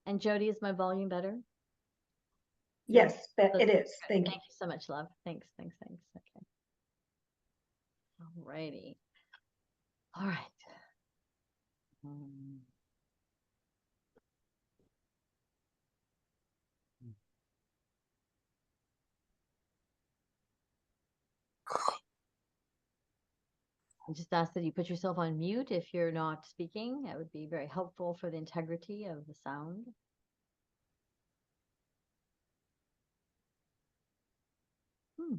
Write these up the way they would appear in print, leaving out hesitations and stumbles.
And Jody, is my volume better? Yes, That's it is. good. Thank you. Thank you so much, love. Thanks. Okay. All righty. All right. Um, I just ask that you put yourself on mute if you're not speaking. That would be very helpful for the integrity of the sound. Hmm.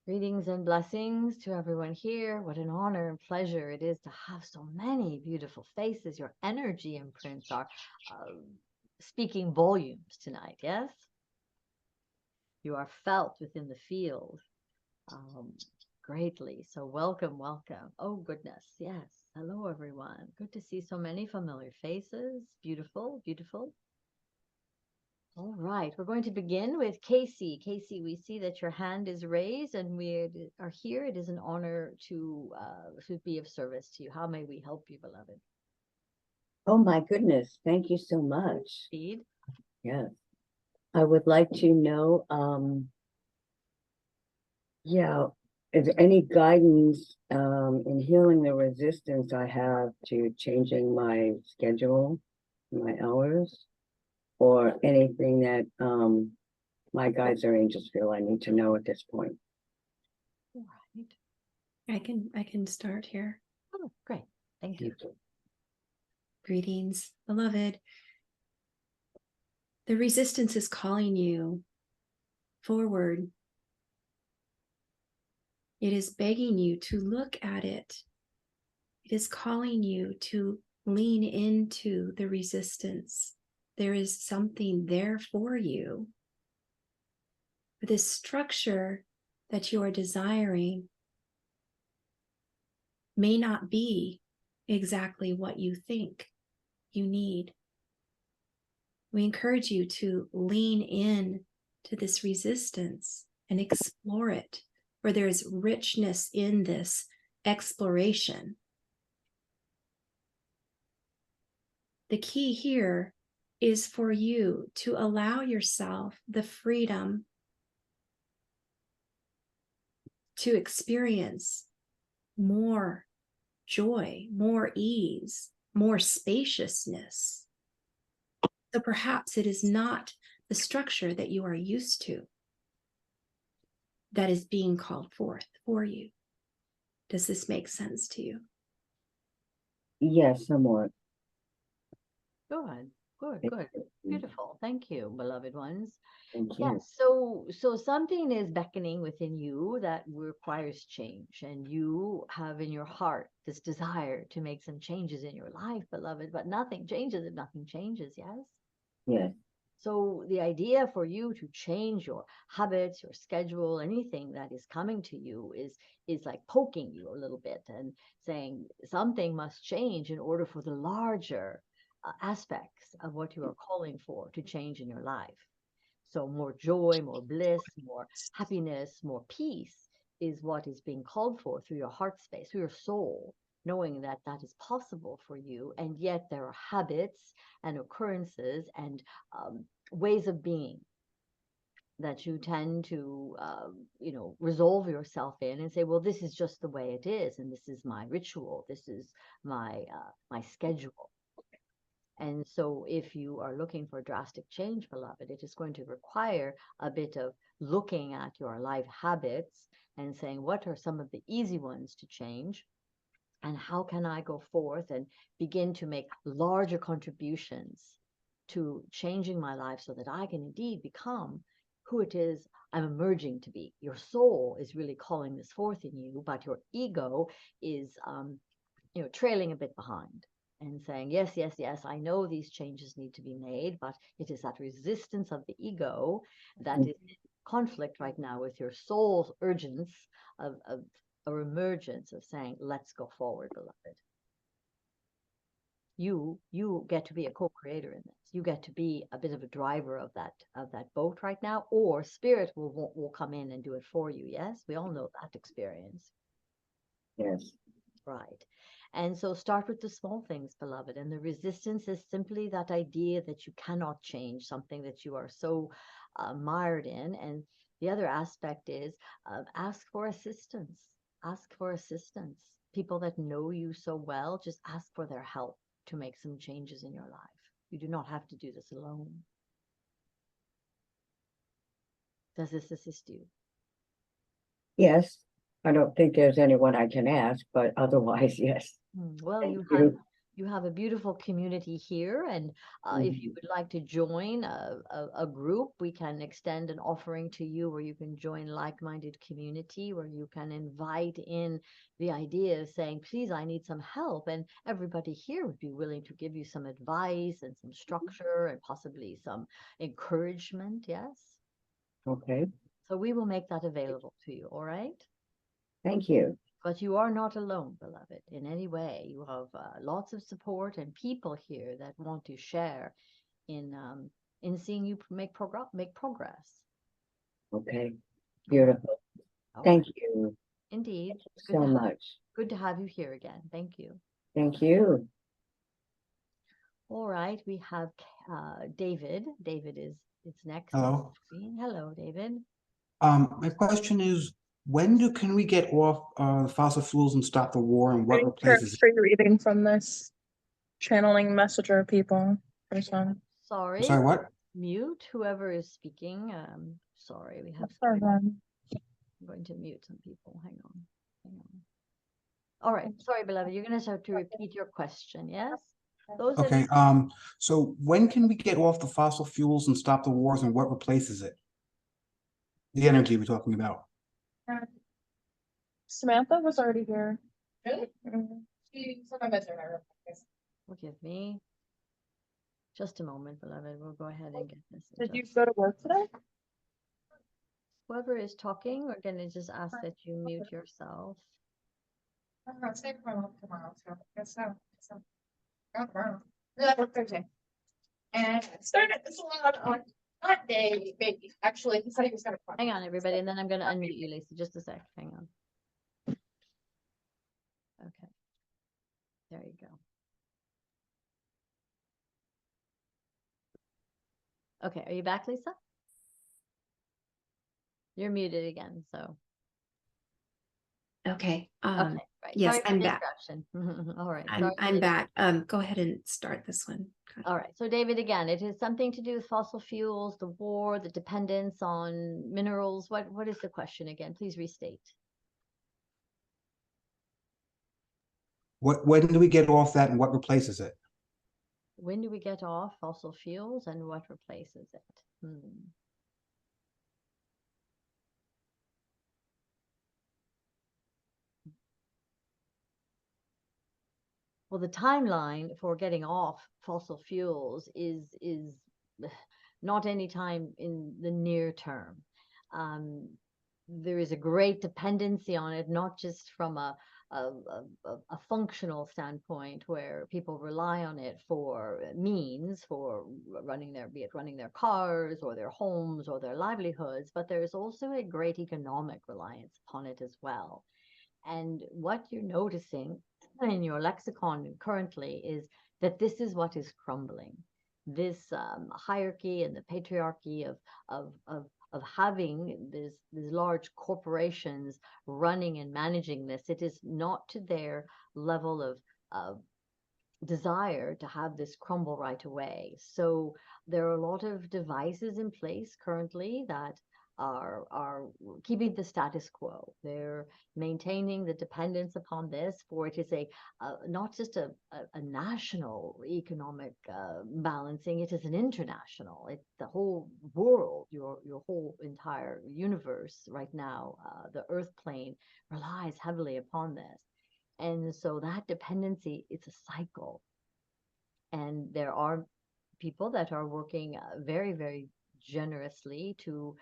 Greetings and blessings to everyone here. What an honor and pleasure it is to have so many beautiful faces. Your energy imprints are speaking volumes tonight, yes? You are felt within the field greatly. So welcome, welcome. Oh, goodness. Yes. Hello, everyone. Good to see so many familiar faces. Beautiful, beautiful. All right, we're going to begin with Casey. Casey, we see that your hand is raised and we are here. It is an honor to be of service to you. How may we help you, beloved? Oh my goodness, thank you so much. Indeed. Yes. I would like to know, is there any guidance in healing the resistance I have to changing my schedule, my hours, or anything that my guides or angels feel I need to know at this point? All right. I can start here. Oh, great. Thank you. Greetings, beloved. The resistance is calling you forward. It is begging you to look at it. It is calling you to lean into the resistance. There is something there for you. But this structure that you are desiring may not be exactly what you think you need. We encourage you to lean in to this resistance and explore it, for there is richness in this exploration. The key here is for you to allow yourself the freedom to experience more joy, more ease, more spaciousness. So perhaps it is not the structure that you are used to that is being called forth for you. Does this make sense to you? Yes, somewhat. Good, good. Beautiful. Thank you, beloved ones. Thank you. Yes, so something is beckoning within you that requires change, and you have in your heart this desire to make some changes in your life, beloved, but nothing changes if nothing changes, yes? Yes. So the idea for you to change your habits, your schedule, anything that is coming to you is like poking you a little bit and saying something must change in order for the larger aspects of what you are calling for to change in your life. So more joy, more bliss, more happiness, more peace is what is being called for through your heart space, through your soul, knowing that that is possible for you. And yet there are habits and occurrences and ways of being that you tend to, resolve yourself in and say, well, this is just the way it is. And this is my ritual. This is my schedule. And so, if you are looking for drastic change, beloved, it is going to require a bit of looking at your life habits and saying, what are some of the easy ones to change? And how can I go forth and begin to make larger contributions to changing my life so that I can indeed become who it is I'm emerging to be? Your soul is really calling this forth in you, but your ego is, trailing a bit behind and saying, yes, yes, yes, I know these changes need to be made, but it is that resistance of the ego that is in conflict right now with your soul's urgence of or emergence of saying, let's go forward, beloved. you get to be a co-creator in this. You get to be a bit of a driver of that boat right now, or spirit will come in and do it for you. Yes, we all know that experience. Yes. Right. And so start with the small things, beloved. And the resistance is simply that idea that you cannot change something that you are so mired in. And the other aspect is ask for assistance. Ask for assistance. People that know you so well, just ask for their help to make some changes in your life. You do not have to do this alone. Does this assist you? Yes. I don't think there's anyone I can ask, but otherwise, yes. Well, Thank you have a beautiful community here, and if you would like to join a group, we can extend an offering to you where you can join like-minded community, where you can invite in the idea of saying, please, I need some help, and everybody here would be willing to give you some advice and some structure and possibly some encouragement. Yes, Okay. so we will make that available to you. All right. Thank you. But you are not alone, beloved, in any way. You have lots of support and people here that want to share in seeing you make progress. Okay. Beautiful. All Thank right. you Indeed. so much. Good to have you here again. Thank you. Thank you. All right. We have David. David is next. on Hello. the screen. Hello, David. My question is, can we get off fossil fuels and stop the war, and what Pretty replaces it? free reading from this channeling messenger people. Person. Sorry. I'm sorry, what? Mute whoever is speaking. Sorry, we have. Sorry, I'm going to mute some people. Hang on. Hang on. All right. Sorry, beloved. You're going to have to repeat your question. Yes. Those that Okay, so when can we get off the fossil fuels and stop the wars, and what replaces it? The energy we're talking about. Samantha was already here. Really? She sometimes in my room. Forgive me. Just a moment, beloved. We'll go ahead and get this. Did you adjusted. go to work today? Whoever is talking, we're going to just ask that you mute yourself. I'm not saying tomorrow, so I guess so. Not tomorrow. No, I work Thursday. And I started this salon on Monday, maybe. Actually, he said he was gonna come. Hang on, everybody, and then I'm going to unmute you, Lisa. Just a sec. Hang on. Okay. There you go. Okay, are you back, Lisa? You're muted again, so. Okay. Okay, right. Yes, Sorry for I'm the back. interruption. All right. I'm sorry for I'm the back. Go ahead and start this one. All right. So David, again, it has something to do with fossil fuels, the war, the dependence on minerals. What is the question again? Please restate. When do we get off that, and what replaces it? When do we get off fossil fuels and what replaces it? Well, the timeline for getting off fossil fuels is not any time in the near term. There is a great dependency on it, not just from a functional standpoint where people rely on it for means for running their cars or their homes or their livelihoods, but there's also a great economic reliance upon it as well. And what you're noticing in your lexicon currently is that this is what is crumbling. This hierarchy and the patriarchy of having these large corporations running and managing this, it is not to their level of desire to have this crumble right away. So there are a lot of devices in place currently that are keeping the status quo. They're maintaining the dependence upon this, for it is not just a national economic balancing, it is an international. It's the whole world, your whole entire universe right now, the earth plane relies heavily upon this. And so that dependency, it's a cycle. And there are people that are working very, very generously to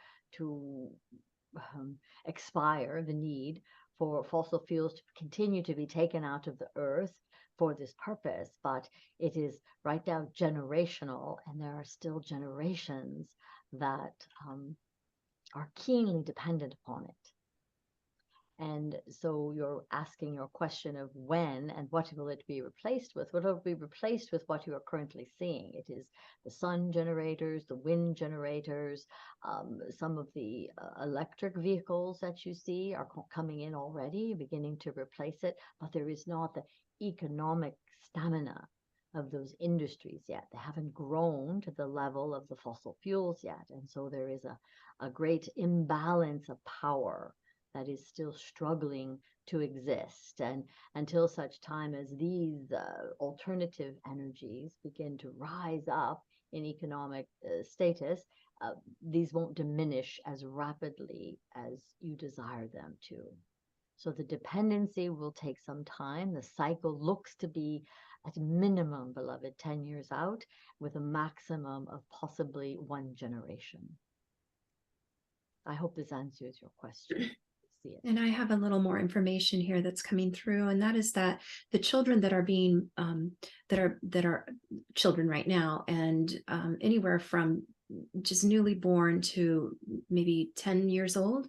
expire the need for fossil fuels to continue to be taken out of the earth. for this purpose, but it is right now generational, and there are still generations that are keenly dependent upon it. And so you're asking your question of when and what will it be replaced with? Well, it'll be replaced with what you are currently seeing. It is the sun generators, the wind generators, some of the electric vehicles that you see are coming in already, beginning to replace it, but there is not the economic stamina of those industries yet. They haven't grown to the level of the fossil fuels yet. And so there is a great imbalance of power that is still struggling to exist. And until such time as these alternative energies begin to rise up in economic status, these won't diminish as rapidly as you desire them to. So the dependency will take some time. The cycle looks to be at minimum, beloved, 10 years out, with a maximum of possibly 1 generation. I hope this answers your question. And I have a little more information here that's coming through, and that is that the children that are being that are children right now, and anywhere from just newly born to maybe 10 years old,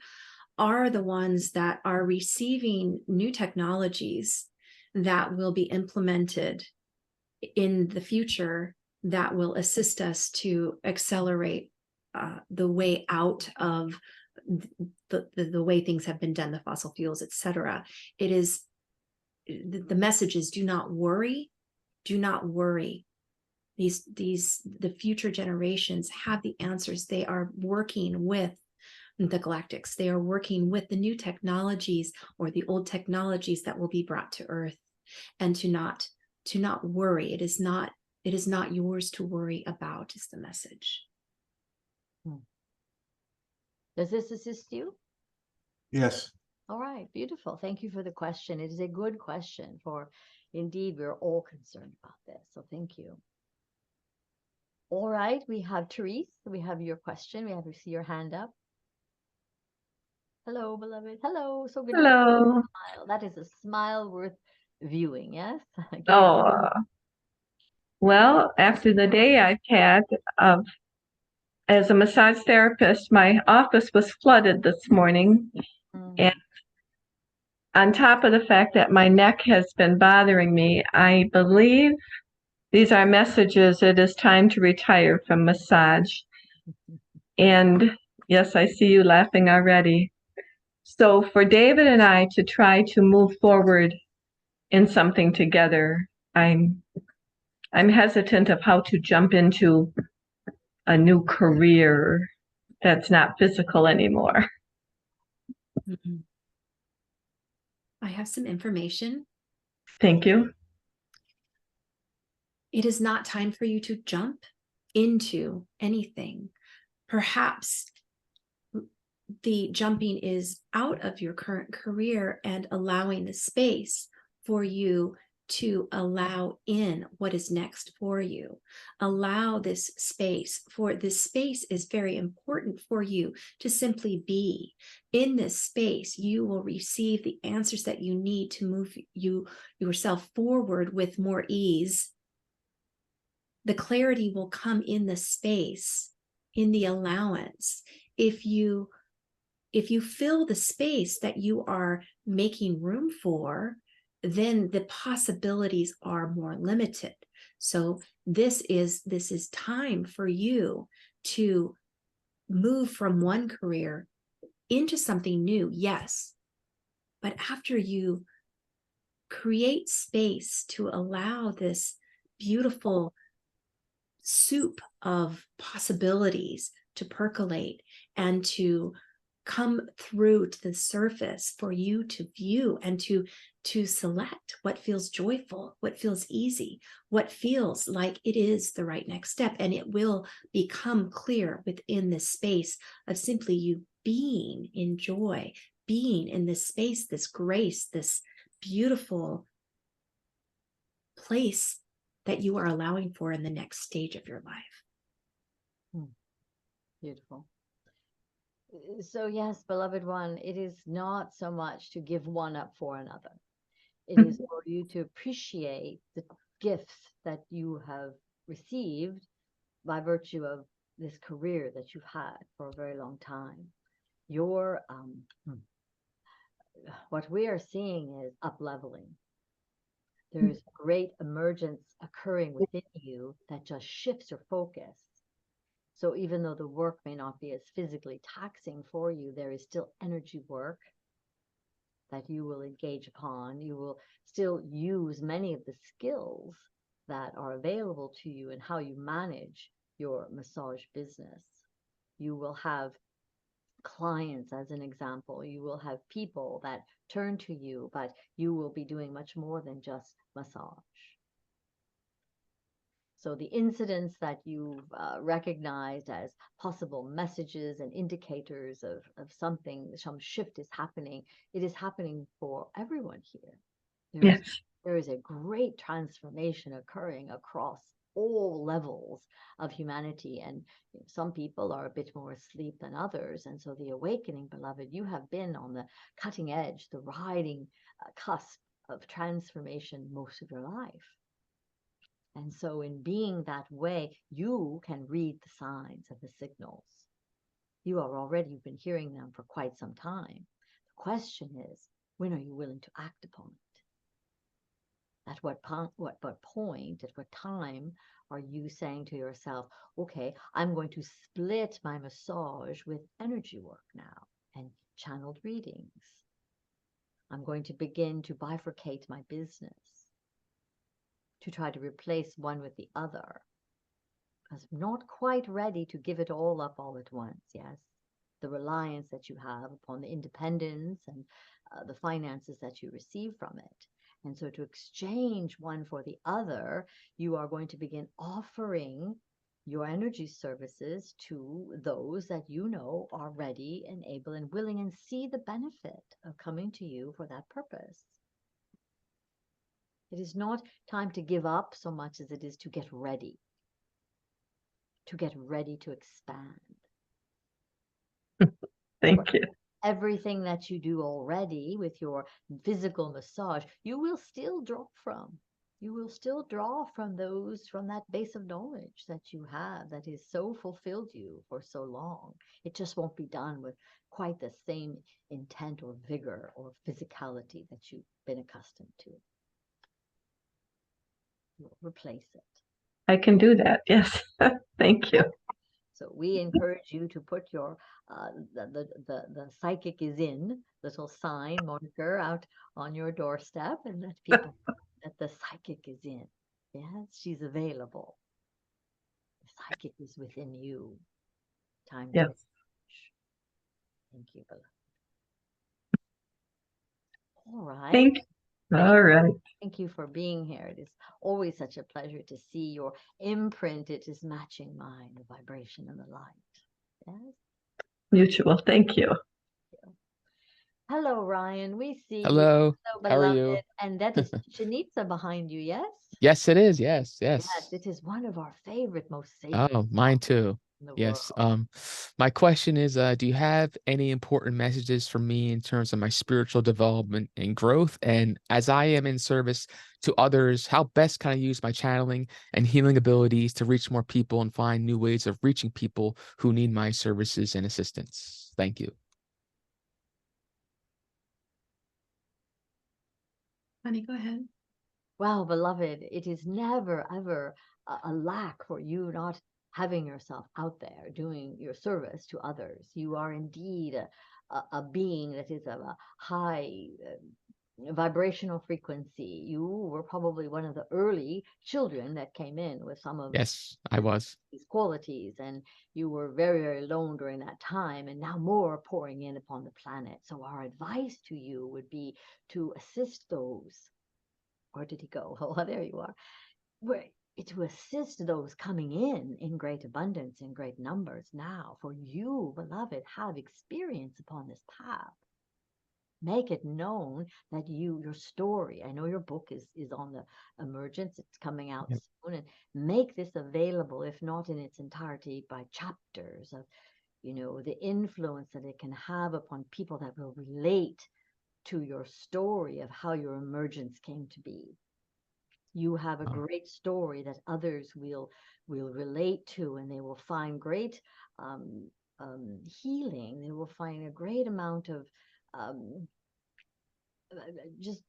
are the ones that are receiving new technologies that will be implemented in the future that will assist us to accelerate the way out of the way things have been done, the fossil fuels, etc. It is, the message is, do not worry, do not worry. The future generations have the answers. They are working with the galactics. They are working with the new technologies or the old technologies that will be brought to Earth, and to not worry. It is not yours to worry about, is the message. Does this assist you? Yes. All right, beautiful. Thank you for the question. It is a good question, for indeed we're all concerned about this. So thank you. All right, we have Therese. We have your question. We have to see your hand up. Hello, beloved. Hello. So good. Hello. Smile. That is a smile worth viewing. Yes. Oh, well, after the day I've had as a massage therapist, my office was flooded this morning. And on top of the fact that my neck has been bothering me, I believe these are messages. It is time to retire from massage. And yes, I see you laughing already. So for David and I to try to move forward in something together, I'm hesitant of how to jump into a new career that's not physical anymore. I have some information. Thank you. It is not time for you to jump into anything. Perhaps the jumping is out of your current career and allowing the space for you to allow in what is next for you. Allow this space, for this space is very important for you to simply be. In this space, you will receive the answers that you need to move yourself forward with more ease. The clarity will come in the space, in the allowance. If you fill the space that you are making room for, then the possibilities are more limited. So this is time for you to move from one career into something new, yes. But after you create space to allow this beautiful soup of possibilities to percolate and to come through to the surface for you to view and to select what feels joyful, what feels easy, what feels like it is the right next step. And it will become clear within this space of simply you being in joy, being in this space, this grace, this beautiful place that you are allowing for in the next stage of your life. Beautiful. So yes, beloved one, it is not so much to give one up for another. It is for you to appreciate the gifts that you have received by virtue of this career that you've had for a very long time. Your what we are seeing is up leveling. There's great emergence occurring within you that just shifts your focus. So even though the work may not be as physically taxing for you, there is still energy work that you will engage upon. You will still use many of the skills that are available to you in how you manage your massage business. You will have clients, as an example. You will have people that turn to you, but you will be doing much more than just massage. So the incidents that you've recognized as possible messages and indicators of something, some shift is happening, it is happening for everyone here. Yes. There is a great transformation occurring across all levels of humanity. And some people are a bit more asleep than others. And so the awakening, beloved, you have been on the cutting edge, the riding cusp of transformation most of your life. And so in being that way, you can read the signs of the signals. You are already been hearing them for quite some time. The question is, when are you willing to act upon it? At what point, at what time are you saying to yourself, okay, I'm going to split my massage with energy work now and channeled readings. I'm going to begin to bifurcate my business, to try to replace one with the other, because I'm not quite ready to give it all up all at once. Yes, the reliance that you have upon the independence and the finances that you receive from it. And so to exchange one for the other, you are going to begin offering your energy services to those that you know are ready and able and willing and see the benefit of coming to you for that purpose. It is not time to give up so much as it is to get ready to expand. Thank you. Everything that you do already with your physical massage, you will still draw from. You will still draw from those, from that base of knowledge that you have that has so fulfilled you for so long. It just won't be done with quite the same intent or vigor or physicality that you've been accustomed to. You'll replace it. I can do that. Yes. Thank you. So we encourage you to put your the psychic is in little sign marker out on your doorstep and let people know that the psychic is in. Yes, she's available. The psychic is within you. Time to Yes. reach. Thank you, beloved. All right. Thank you. All right. Thank you for being here. It is always such a pleasure to see your imprint. It is matching mine, the vibration and the light. Yes. Mutual. Thank you. Hello, Ryan. We see you. Hello, Hello, how are you? beloved. And that is Shanitza behind you, yes? Yes, it is. Yes, Yes, yes. it is one of our favorite, most sacred Oh, mine songs too. in the Yes. world. My question is, do you have any important messages for me in terms of my spiritual development and growth? And as I am in service to others, how best can I use my channeling and healing abilities to reach more people and find new ways of reaching people who need my services and assistance? Thank you. Honey, go ahead. Well, beloved, it is never, ever a lack for you not having yourself out there doing your service to others. You are indeed a being that is of a high vibrational frequency. You were probably one of the early children that came in with some of Yes, I was. these qualities, and you were very, very alone during that time, and now more pouring in upon the planet. So our advice to you would be to assist those. Where did he go? Oh, there you are. To assist those coming in great abundance, in great numbers now. For you, beloved, have experience upon this path. Make it known that your story, I know your book is on the emergence, it's coming out Yep. soon, and make this available, if not in its entirety, by chapters of, the influence that it can have upon people that will relate to your story of how your emergence came to be. You have a Oh. great story that others will relate to, and they will find great healing. They will find a great amount of just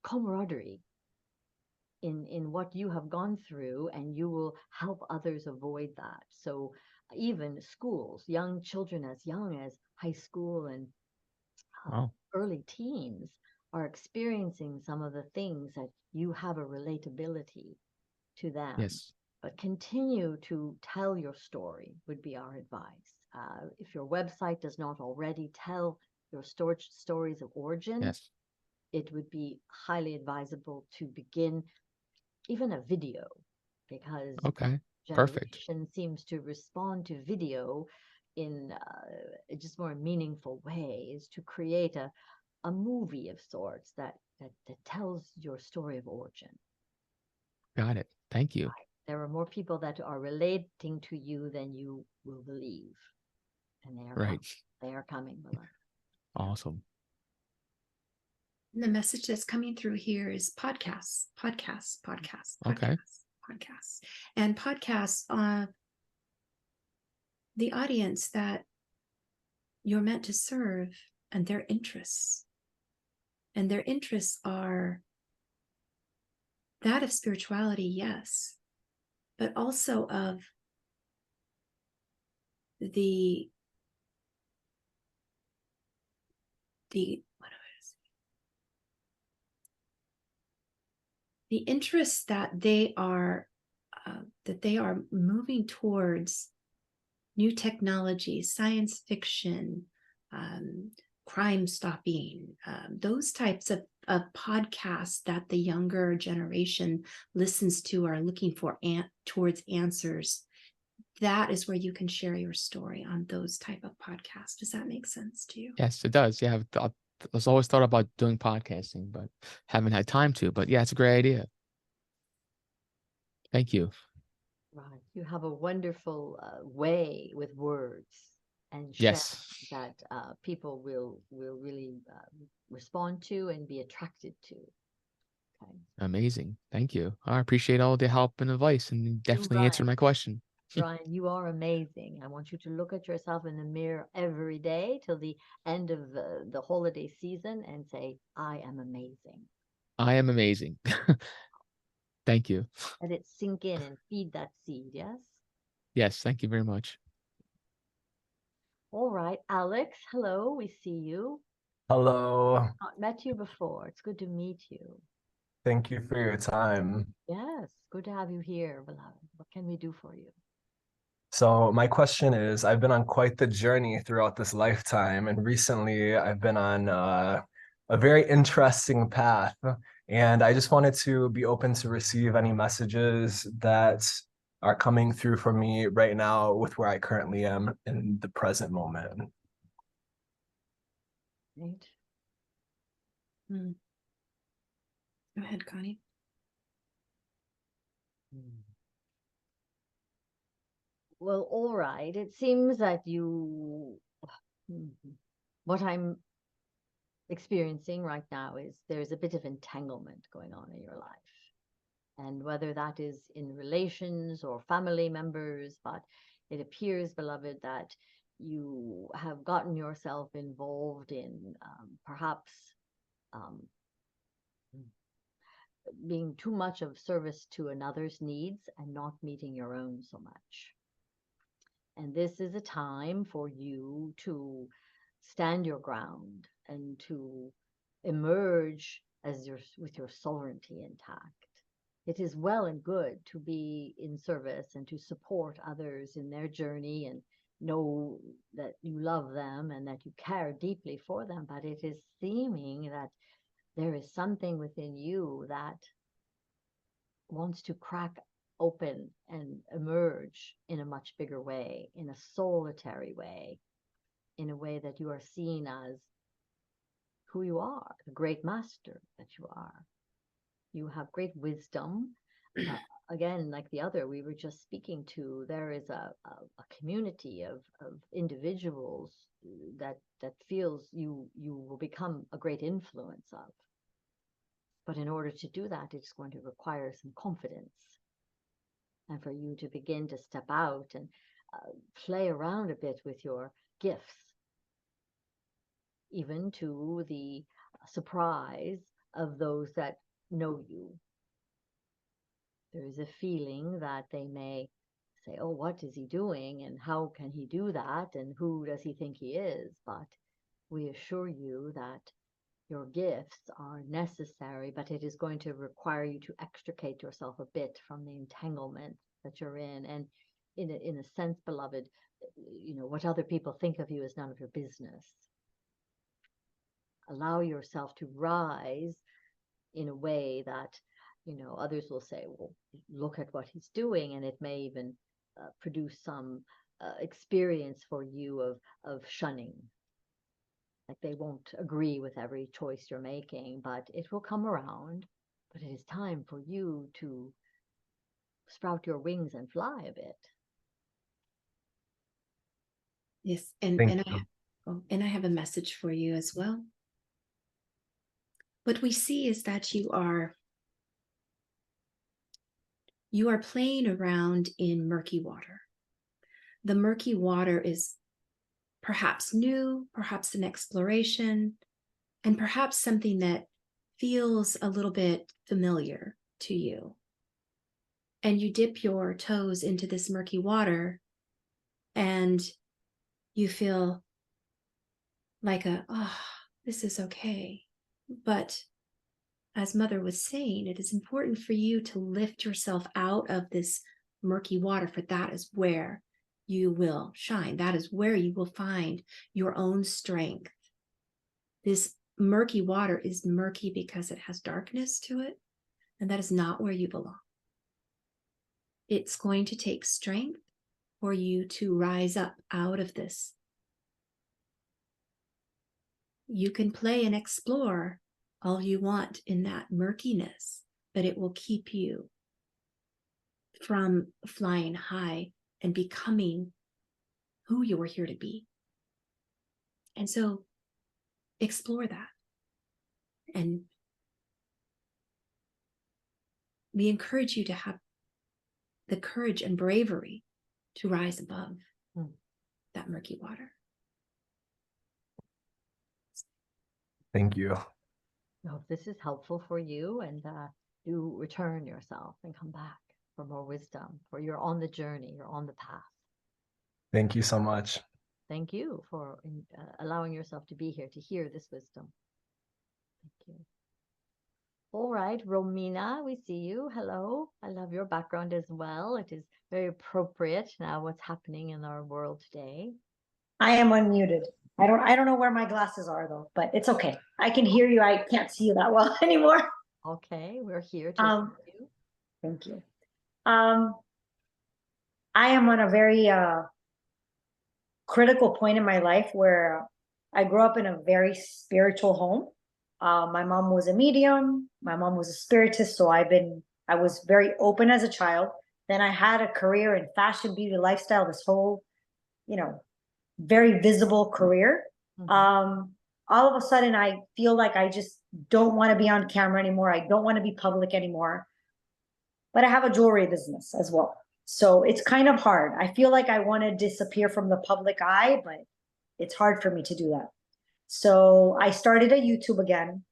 camaraderie in what you have gone through, and you will help others avoid that. So even schools, young children as young as high school and Wow. early teens are experiencing some of the things that you have a relatability to them. Yes. But continue to tell your story would be our advice. If your website does not already tell your stories of origin, Yes. it would be highly advisable to begin even a video, because Okay. Perfect. generation seems to respond to video in just more meaningful way, is to create a movie of sorts that tells your story of origin. Got it. Thank you. There are more people that are relating to you than you will believe, and they are Right. coming. They are coming, beloved. Awesome. And the message that's coming through here is podcasts, podcasts, podcasts, Okay. podcasts, podcasts, and podcasts. The audience that you're meant to serve and their interests. And their interests are that of spirituality, yes, but also of the interests that they are moving towards new technology, science fiction, crime stopping, those types of podcasts that the younger generation listens to are looking for towards answers. That is where you can share your story on those type of podcasts. Does that make sense to you? Yes, it does. Yeah, I was always thought about doing podcasting, but haven't had time to. But yeah, it's a great idea. Thank you. Right. You have a wonderful way with words and sharing Yes. that people will really respond to and be attracted to. Okay. Amazing. Thank you. I appreciate all the help and advice, and you definitely answered my question. Ryan, you are amazing. I want you to look at yourself in the mirror every day till the end of the holiday season and say, I am amazing. I am amazing. Thank you. Let it sink in and feed that seed, yes? Yes, thank you very much. All right, Alex, hello, we see you. Hello. Not met you before. It's good to meet you. Thank you for your time. Yes, good to have you here, beloved. What can we do for you? So my question is, I've been on quite the journey throughout this lifetime, and recently I've been on a very interesting path, and I just wanted to be open to receive any messages that are coming through for me right now with where I currently am in the present moment. Right? Go ahead, Connie. Well, all right. It seems that what I'm experiencing right now is there's a bit of entanglement going on in your life. And whether that is in relations or family members, but it appears, beloved, that you have gotten yourself involved in perhaps being too much of service to another's needs and not meeting your own so much. And this is a time for you to stand your ground and to emerge with your sovereignty intact. It is well and good to be in service and to support others in their journey and know that you love them and that you care deeply for them. But it is seeming that there is something within you that wants to crack open and emerge in a much bigger way, in a solitary way, in a way that you are seen as who you are, the great master that you are. You have great wisdom, again, like the other we were just speaking to, there is a community of individuals that feels you will become a great influence of. But in order to do that, it's going to require some confidence, and for you to begin to step out and play around a bit with your gifts, even to the surprise of those that know you. There is a feeling that they may say, oh, what is he doing? And how can he do that? And who does he think he is? But we assure you that your gifts are necessary, but it is going to require you to extricate yourself a bit from the entanglement that you're in. And in a sense, beloved, what other people think of you is none of your business. Allow yourself to rise in a way that, others will say, well, look at what he's doing, and it may even produce some experience for you of shunning. Like they won't agree with every choice you're making, but it will come around. But it is time for you to sprout your wings and fly a bit. Yes, Thank you. and I have a message for you as well. What we see is that you are playing around in murky water. The murky water is perhaps new, perhaps an exploration, and perhaps something that feels a little bit familiar to you. And you dip your toes into this murky water and you feel like this is okay. But as Mother was saying, it is important for you to lift yourself out of this murky water, for that is where you will shine. That is where you will find your own strength. This murky water is murky because it has darkness to it, and that is not where you belong. It's going to take strength for you to rise up out of this. You can play and explore all you want in that murkiness, but it will keep you from flying high and becoming who you were here to be. And so explore that. And we encourage you to have the courage and bravery to rise above that murky water. Thank you. I hope this is helpful for you, and do return yourself and come back for more wisdom, for you're on the journey, you're on the path. Thank you so much. Thank you for allowing yourself to be here to hear this wisdom. Thank you. All right, Romina, we see you. Hello. I love your background as well. It is very appropriate now what's happening in our world today. I am unmuted. I don't know where my glasses are though, but it's okay. I can hear you. I can't see you that well anymore. Okay, we're here to help you. Thank you. I am on a very critical point in my life where I grew up in a very spiritual home. My mom was a medium. My mom was a spiritist. So I was very open as a child. Then I had a career in fashion, beauty, lifestyle, this whole, very visible career. All of a sudden I feel like I just don't want to be on camera anymore. I don't want to be public anymore, but I have a jewelry business as well. So it's kind of hard. I feel like I want to disappear from the public eye, but it's hard for me to do that. So I started a YouTube again.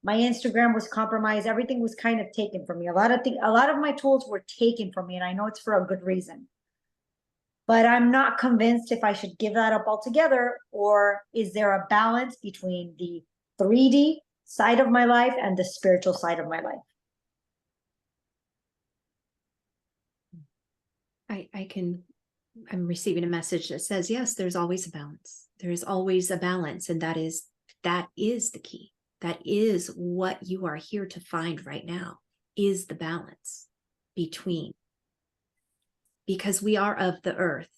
My Instagram was compromised. Everything was kind of taken from me. A lot of my tools were taken from me, and I know it's for a good reason. But I'm not convinced if I should give that up altogether, or is there a balance between the 3D side of my life and the spiritual side of my life? I'm receiving a message that says, yes, there's always a balance. There is always a balance. And that is the key. That is what you are here to find right now, is the balance between. Because we are of the earth.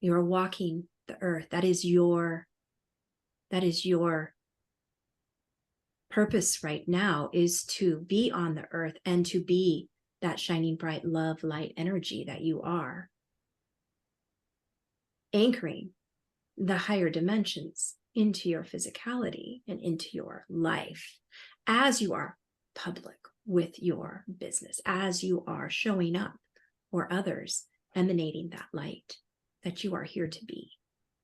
You are walking the earth. That is your purpose right now is to be on the earth and to be that shining bright love, light energy that you are, anchoring the higher dimensions into your physicality and into your life as you are public with your business, as you are showing up for others, emanating that light that you are here to be.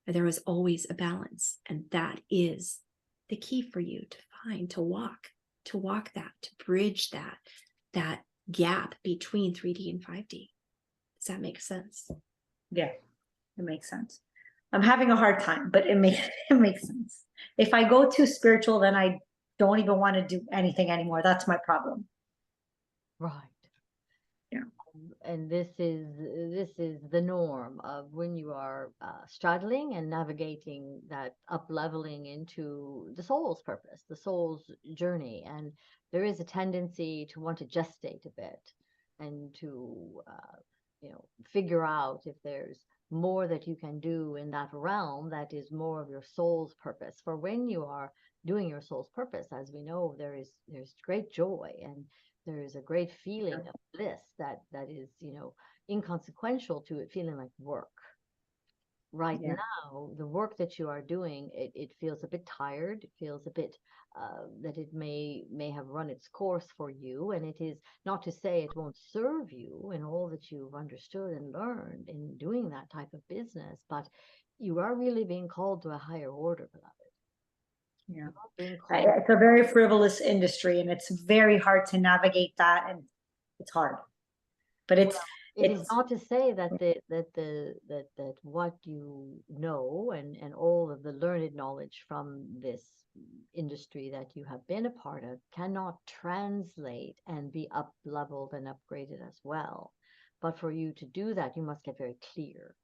There is always a balance, and that is the key for you to find, to walk that, to bridge that gap between 3D and 5D. Does that make sense? Yeah, it makes sense. I'm having a hard time, but it makes sense. If I go too spiritual, then I don't even want to do anything anymore. That's my problem. Right. Yeah. And this is the norm of when you are straddling and navigating that up leveling into the soul's purpose, the soul's journey. And there is a tendency to want to gestate a bit and to figure out if there's more that you can do in that realm that is more of your soul's purpose. For when you are doing your soul's purpose, as we know, there's great joy, and there is a great feeling of bliss that is inconsequential to it feeling like work. Right now, the work that you are doing, it feels a bit tired. It feels a bit that it may have run its course for you. And it is not to say it won't serve you in all that you've understood and learned in doing that type of business, but you are really being called to a higher order, beloved. Yeah. Being called. It's a very frivolous industry, and it's very hard to navigate that, and it's hard. But It is not to say that that what you know and all of the learned knowledge from this industry that you have been a part of cannot translate and be up leveled and upgraded as well. But for you to do that, you must get very clear.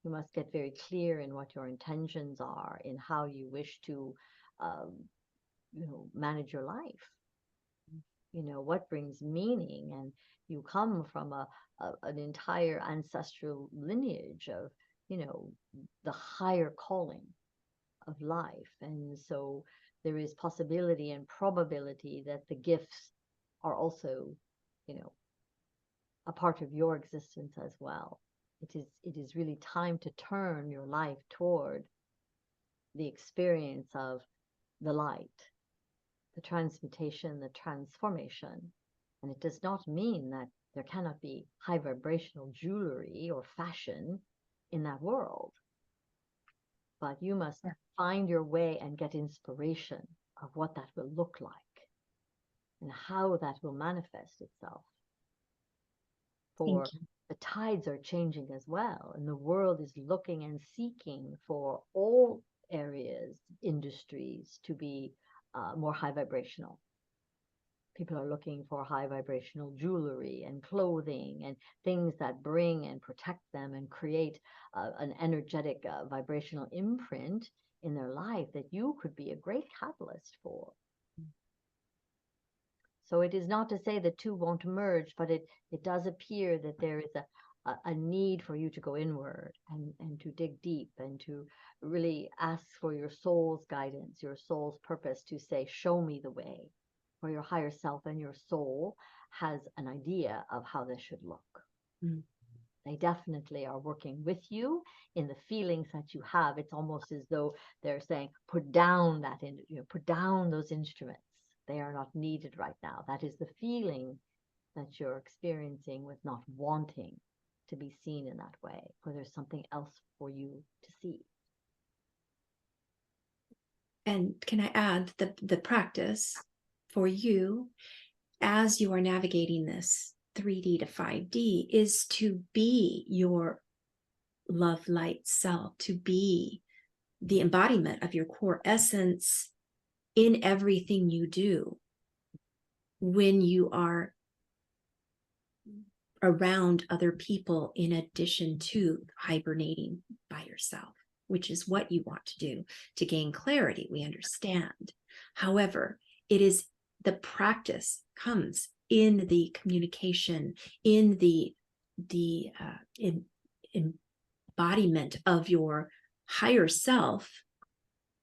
You must get very clear in what your intentions are, in how you wish to manage your life. What brings meaning, and you come from an entire ancestral lineage of the higher calling of life, and so there is possibility and probability that the gifts are also a part of your existence as well. It is really time to turn your life toward the experience of the light, the transmutation, the transformation. And it does not mean that there cannot be high vibrational jewelry or fashion in that world. But you must find your way and get inspiration of what that will look like and how that will manifest itself. For the tides are changing as well, and the world is looking and seeking for all areas, industries to be more high vibrational. People are looking for high vibrational jewelry and clothing and things that bring and protect them and create an energetic vibrational imprint in their life that you could be a great catalyst for. So it is not to say the two won't merge, but it does appear that there is a need for you to go inward and to dig deep and to really ask for your soul's guidance, your soul's purpose, to say, show me the way. For your higher self and your soul has an idea of how this should look. Mm. They definitely are working with you in the feelings that you have. It's almost as though they're saying, put down put down those instruments. They are not needed right now. That is the feeling that you're experiencing with not wanting to be seen in that way, for there's something else for you to see. And can I add the practice for you as you are navigating this 3D to 5D is to be your love light self, to be the embodiment of your core essence in everything you do when you are around other people, in addition to hibernating by yourself, which is what you want to do to gain clarity. We understand. However, it is the practice comes in the communication, in the embodiment of your higher self,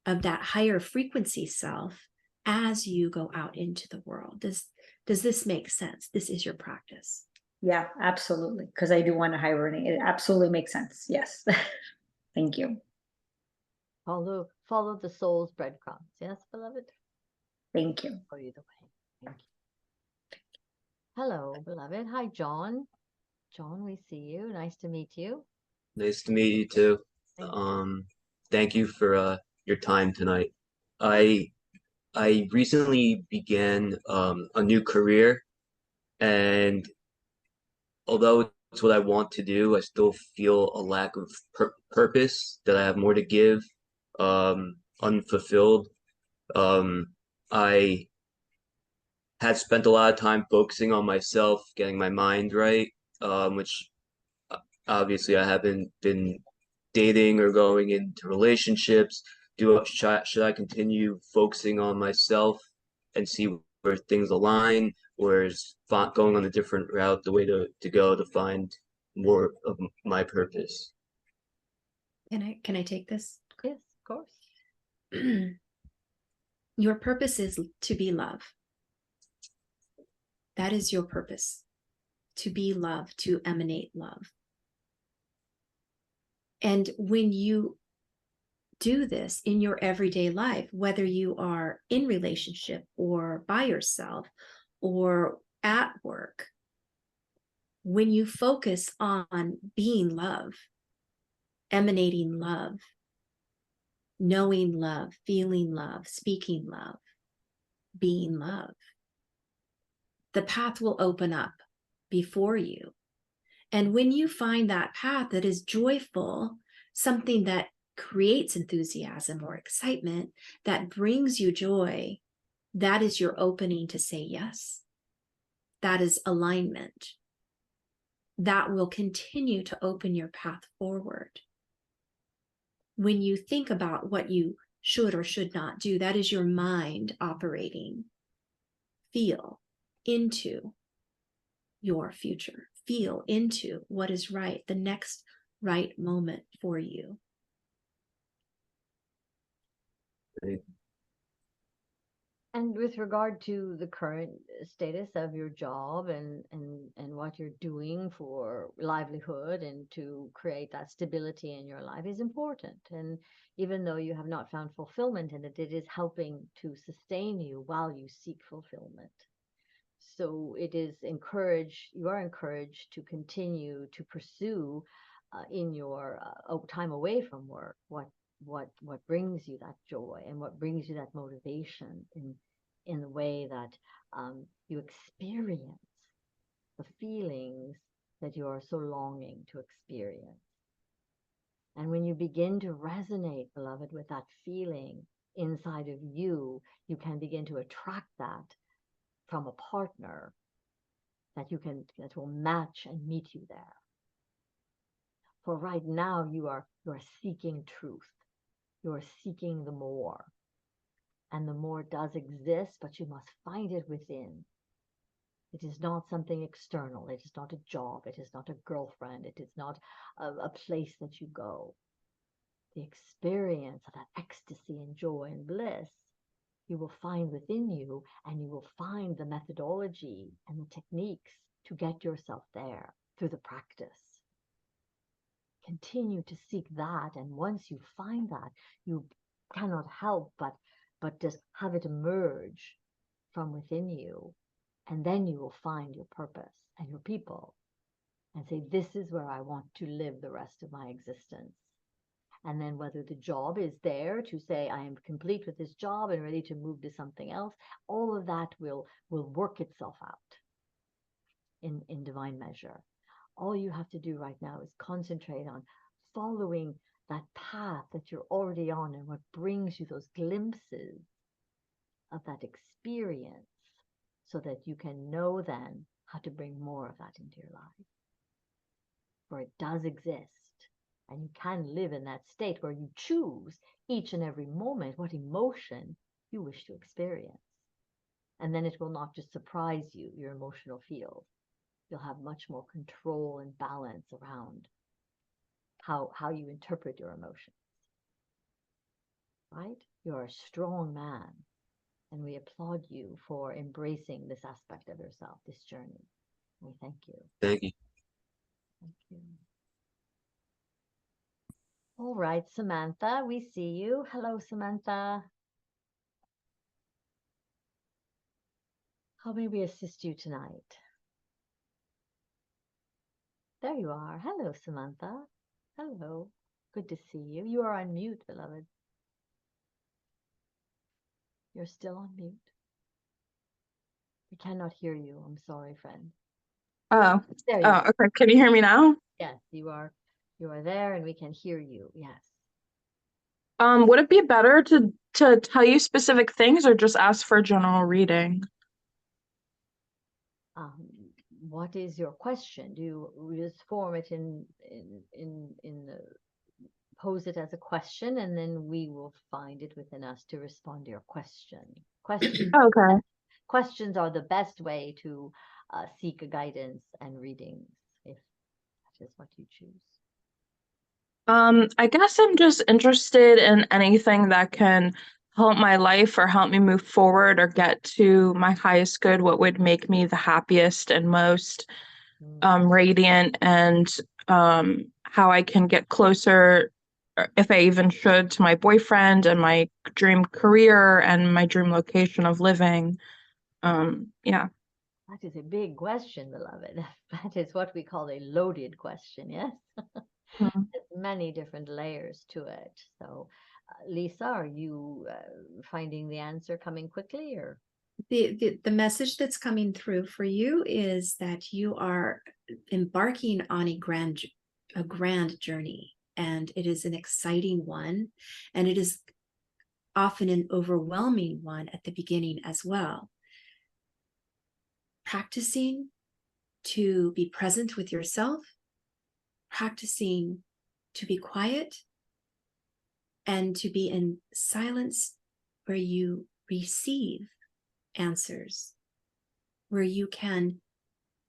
of that higher frequency self, as you go out into the world. Does this make sense? This is your practice. Yeah, absolutely. Because I do want to hibernate. It absolutely makes sense. Yes. Thank you. Follow the soul's breadcrumbs. Yes, beloved? Thank you. Show you the way. Thank you. Hello, beloved. Hi, John. John, we see you. Nice to meet you. Nice to meet you too. Thank you. Thank you for your time tonight. I I recently began a new career, and although it's what I want to do, I still feel a lack of purpose, that I have more to give, unfulfilled. I had spent a lot of time focusing on myself, getting my mind right, which obviously I haven't been dating or going into relationships. Should I continue focusing on myself and see where things align, or is going on a different route the way to go to find more of my purpose? Can I take this? Yes, of course. Your purpose is to be love. That is your purpose. To be love, to emanate love. And when you do this in your everyday life, whether you are in relationship or by yourself or at work, when you focus on being love, emanating love, knowing love, feeling love, speaking love, being love, the path will open up before you. And when you find that path that is joyful, something that creates enthusiasm or excitement, that brings you joy, that is your opening to say yes. That is alignment. That will continue to open your path forward. When you think about what you should or should not do, that is your mind operating. Feel into your future. Feel into what is right, the next right moment for you. And with regard to the current status of your job and what you're doing for livelihood and to create that stability in your life is important. And even though you have not found fulfillment in it, it is helping to sustain you while you seek fulfillment. So it is you are encouraged to continue to pursue in your time away from work what brings you that joy and what brings you that motivation in the way that you experience the feelings that you are so longing to experience. And when you begin to resonate, beloved, with that feeling inside of you, you can begin to attract that from a partner that will match and meet you there. For right now you are seeking truth. You are seeking the more. And the more does exist, but you must find it within. It is not something external. It is not a job. It is not a girlfriend. It is not a place that you go. The experience of that ecstasy and joy and bliss you will find within you, and you will find the methodology and the techniques to get yourself there through the practice. Continue to seek that, and once you find that, you cannot help but just have it emerge from within you, and then you will find your purpose and your people and say, this is where I want to live the rest of my existence. And then whether the job is there to say, I am complete with this job and ready to move to something else, all of that will work itself out in divine measure. All you have to do right now is concentrate on following that path that you're already on and what brings you those glimpses of that experience, so that you can know then how to bring more of that into your life. For it does exist. And you can live in that state where you choose each and every moment what emotion you wish to experience. And then it will not just surprise you, your emotional field. You'll have much more control and balance around how you interpret your emotions. Right? You're a strong man. And we applaud you for embracing this aspect of yourself, this journey. We thank you. Thank you. Thank you. All right, Samantha, we see you. Hello, Samantha. How may we assist you tonight? There you are. Hello, Samantha. Hello. Good to see you. You are on mute, beloved. You're still on mute. We cannot hear you. I'm sorry, friend. Oh, There you are. okay. Can you hear me now? Yes, you are there and we can hear you. Yes. Would it be better to tell you specific things or just ask for a general reading? What is your question? Do you just form it in the pose it as a question, and then we will find it within us to respond to your question. Okay. Questions are the best way to seek a guidance and readings, if that is what you choose. I guess I'm just interested in anything that can help my life or help me move forward or get to my highest good, what would make me the happiest and most radiant, and how I can get closer, or if I even should, to my boyfriend and my dream career and my dream location of living. Yeah. That is a big question, beloved. That is what we call a loaded question, yes? Mhm. There's many different layers to it. So, Lisa, are you finding the answer coming quickly, or? The message that's coming through for you is that you are embarking on a grand journey, and it is an exciting one, and it is often an overwhelming one at the beginning as well. Practicing to be present with yourself, practicing to be quiet, and to be in silence where you receive answers, where you can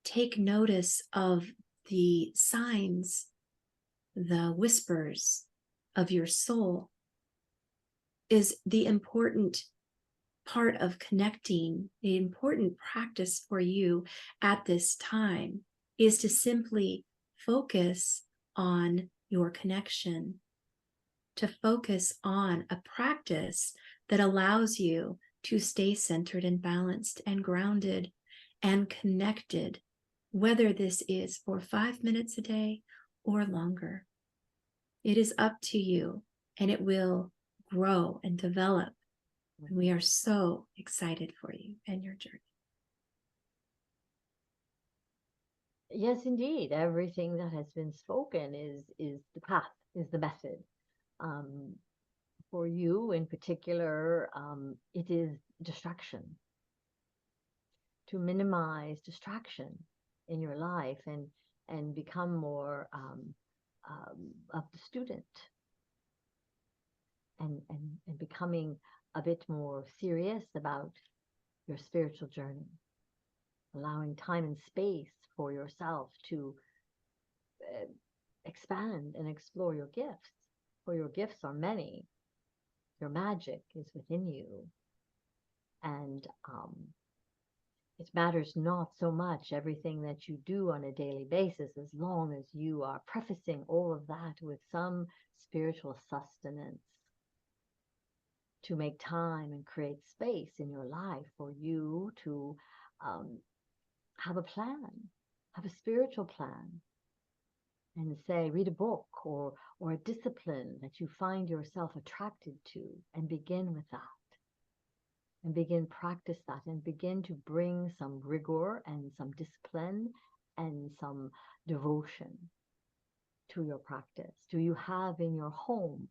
take notice of the signs, the whispers of your soul, is the important part of connecting. The important practice for you at this time is to simply focus on your connection, to focus on a practice that allows you to stay centered and balanced and grounded and connected, whether this is for 5 minutes a day or longer. It is up to you, and it will grow and develop. And we are so excited for you and your journey. Yes, indeed. Everything that has been spoken is the path, is the method. For you in particular, it is distraction. To minimize distraction in your life and become more of the student, and becoming a bit more serious about your spiritual journey, allowing time and space for yourself to expand and explore your gifts, for your gifts are many. Your magic is within you, and it matters not so much everything that you do on a daily basis, as long as you are prefacing all of that with some spiritual sustenance to make time and create space in your life for you to have a plan, have a spiritual plan, and say, read a book or a discipline that you find yourself attracted to, and begin with that. And begin practice that, and begin to bring some rigor and some discipline and some devotion to your practice. Do you have in your home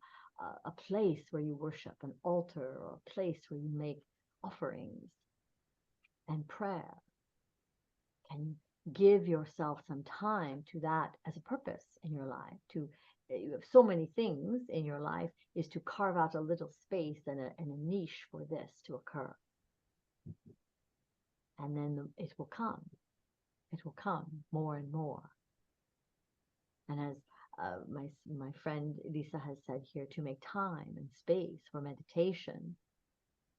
a place where you worship, an altar, or a place where you make offerings and prayer? Can you give yourself some time to that as a purpose in your life? You have so many things in your life, is to carve out a little space and a niche for this to occur. And then it will come. It will come more and more. And as my friend Lisa has said here, to make time and space for meditation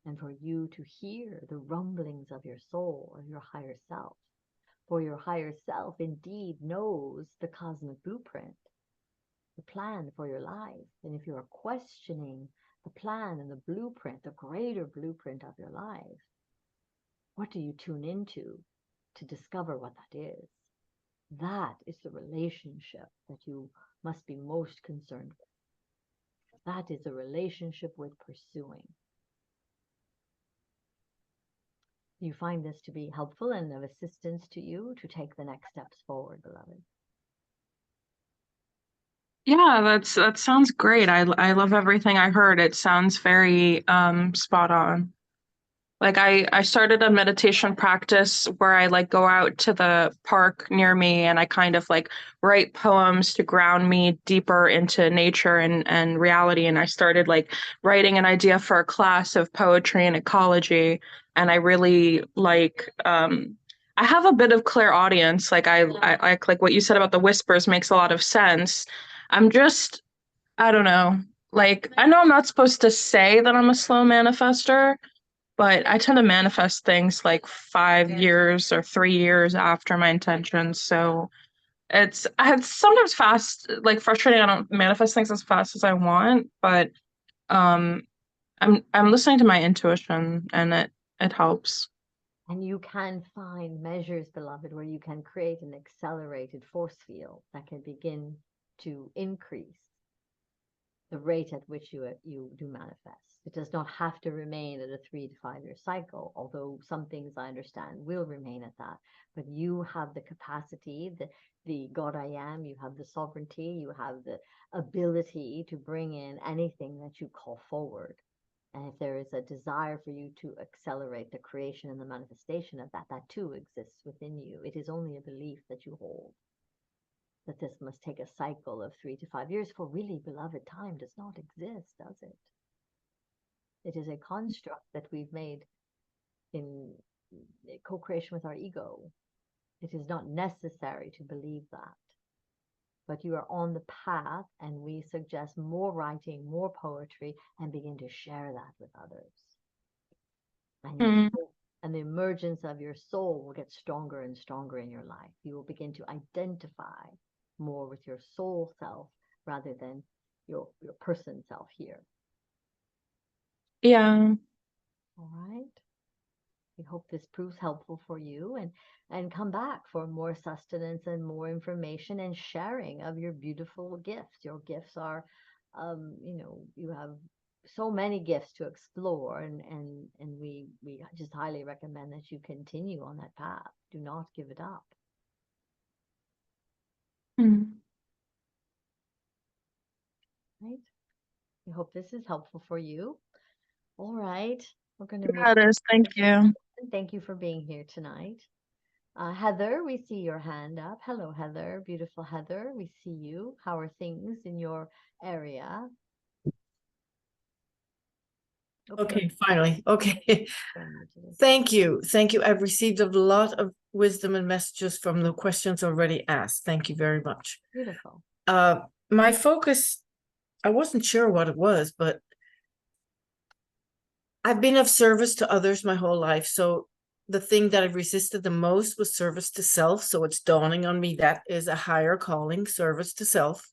and for you to hear the rumblings of your soul, of your higher self. For your higher self indeed knows the cosmic blueprint, the plan for your life. And if you are questioning the plan and the blueprint, the greater blueprint of your life, what do you tune into to discover what that is? That is the relationship that you must be most concerned with. That is a relationship with pursuing. Do you find this to be helpful and of assistance to you to take the next steps forward, beloved? Yeah, that sounds great. I love everything I heard. It sounds very spot on. Like I started a meditation practice where I like go out to the park near me and I kind of like write poems to ground me deeper into nature and reality. And I started like writing an idea for a class of poetry and ecology. And I really I have a bit of clairaudience. Like I like what you said about the whispers makes a lot of sense. I'm just, I don't know. Like I know I'm not supposed to say that I'm a slow manifester, but I tend to manifest things like 5 years or 3 years after my intentions. So it's sometimes fast, like frustrating. I don't manifest things as fast as I want, but um I'm listening to my intuition and it helps. And you can find measures, beloved, where you can create an accelerated force field that can begin to increase the rate at which you do manifest. It does not have to remain at a 3 to 5 year cycle, although some things I understand will remain at that. But you have the capacity, the God I am, you have the sovereignty, you have the ability to bring in anything that you call forward. And if there is a desire for you to accelerate the creation and the manifestation of that, that too exists within you. It is only a belief that you hold, that this must take a cycle of 3 to 5 years. For really, beloved, time does not exist, does it? It is a construct that we've made in co-creation with our ego. It is not necessary to believe that. But you are on the path, and we suggest more writing, more poetry, and begin to share that with others. And the emergence of your soul will get stronger and stronger in your life. You will begin to identify more with your soul self rather than your person self here. Yeah. All right. We hope this proves helpful for you, and come back for more sustenance and more information and sharing of your beautiful gifts. Your gifts are, you have so many gifts to explore, and we just highly recommend that you continue on that path. Do not give it up. Right? We hope this is helpful for you. All right. We're going to move. That is. Thank you. Thank you for being here tonight. Heather, we see your hand up. Hello, Heather. Beautiful Heather. We see you. How are things in your area? Okay, finally. Okay. Thank you. Thank you. I've received a lot of wisdom and messages from the questions already asked. Thank you very much. Beautiful. My focus, I wasn't sure what it was, but I've been of service to others my whole life. So the thing that I've resisted the most was service to self. So it's dawning on me that is a higher calling, service to self.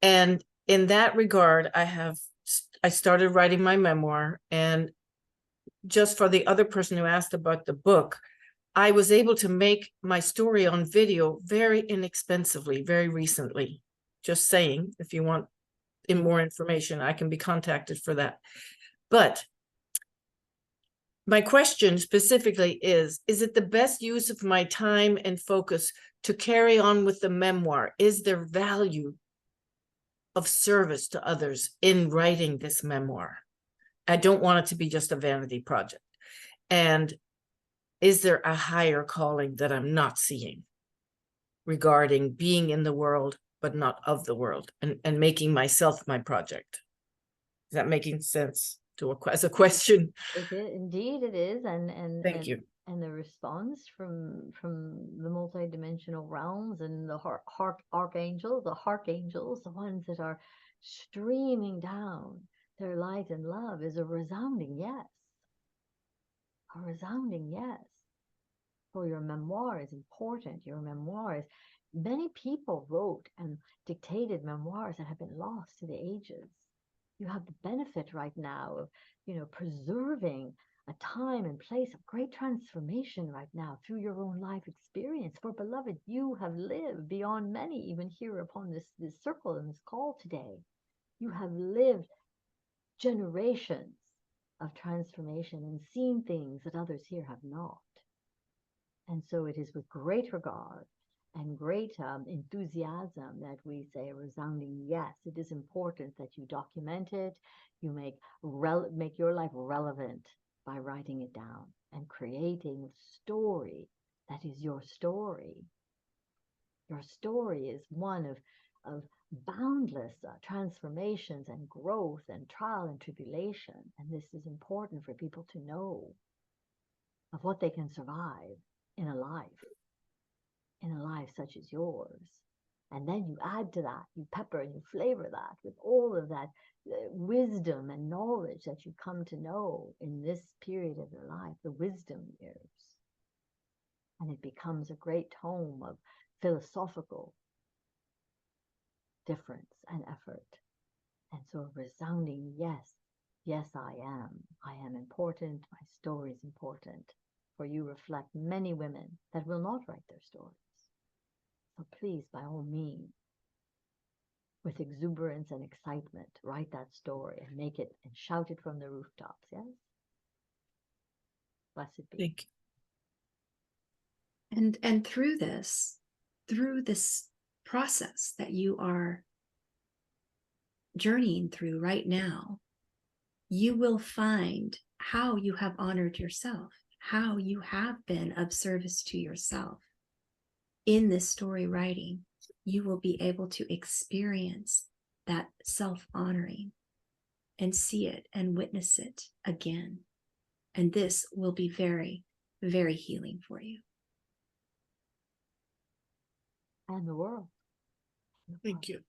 And in that regard, I started writing my memoir. And just for the other person who asked about the book, I was able to make my story on video very inexpensively, very recently. Just saying, if you want more information, I can be contacted for that. But my question specifically is it the best use of my time and focus to carry on with the memoir? Is there value of service to others in writing this memoir? I don't want it to be just a vanity project. And is there a higher calling that I'm not seeing regarding being in the world, but not of the world, and making myself my project? Is that making sense as a question? It is, indeed it is. Thank you. And the response from the multidimensional realms and the archangels, the ones that are streaming down their light and love, is a resounding yes. a resounding yes. For your memoir is important. Your memoirs, many people wrote and dictated memoirs that have been lost to the ages. You have the benefit right now of, preserving a time and place of great transformation right now through your own life experience. For beloved, you have lived beyond many, even here upon this circle and this call today. You have lived generations of transformation and seen things that others here have not. And so it is with great regard and great enthusiasm that we say a resounding yes. It is important that you document it, you make your life relevant by writing it down and creating a story that is your story. Your story is one of boundless transformations and growth and trial and tribulation. And this is important for people to know of what they can survive in a life such as yours. And then you add to that, you pepper and you flavor that with all of that wisdom and knowledge that you come to know in this period of your life, the wisdom years. And it becomes a great tome of philosophical difference and effort. And so a resounding yes, yes, I am important, my story is important. For you reflect many women that will not write their stories. So please, by all means, with exuberance and excitement, write that story and make it and shout it from the rooftops, yes? Blessed be. Thank And through this process that you are journeying through right now, you will find how you have honored yourself, how you have been of service to yourself. In this story writing, you will be able to experience that self-honoring and see it and witness it again. And this will be very, very healing for you. And the world. Thank you.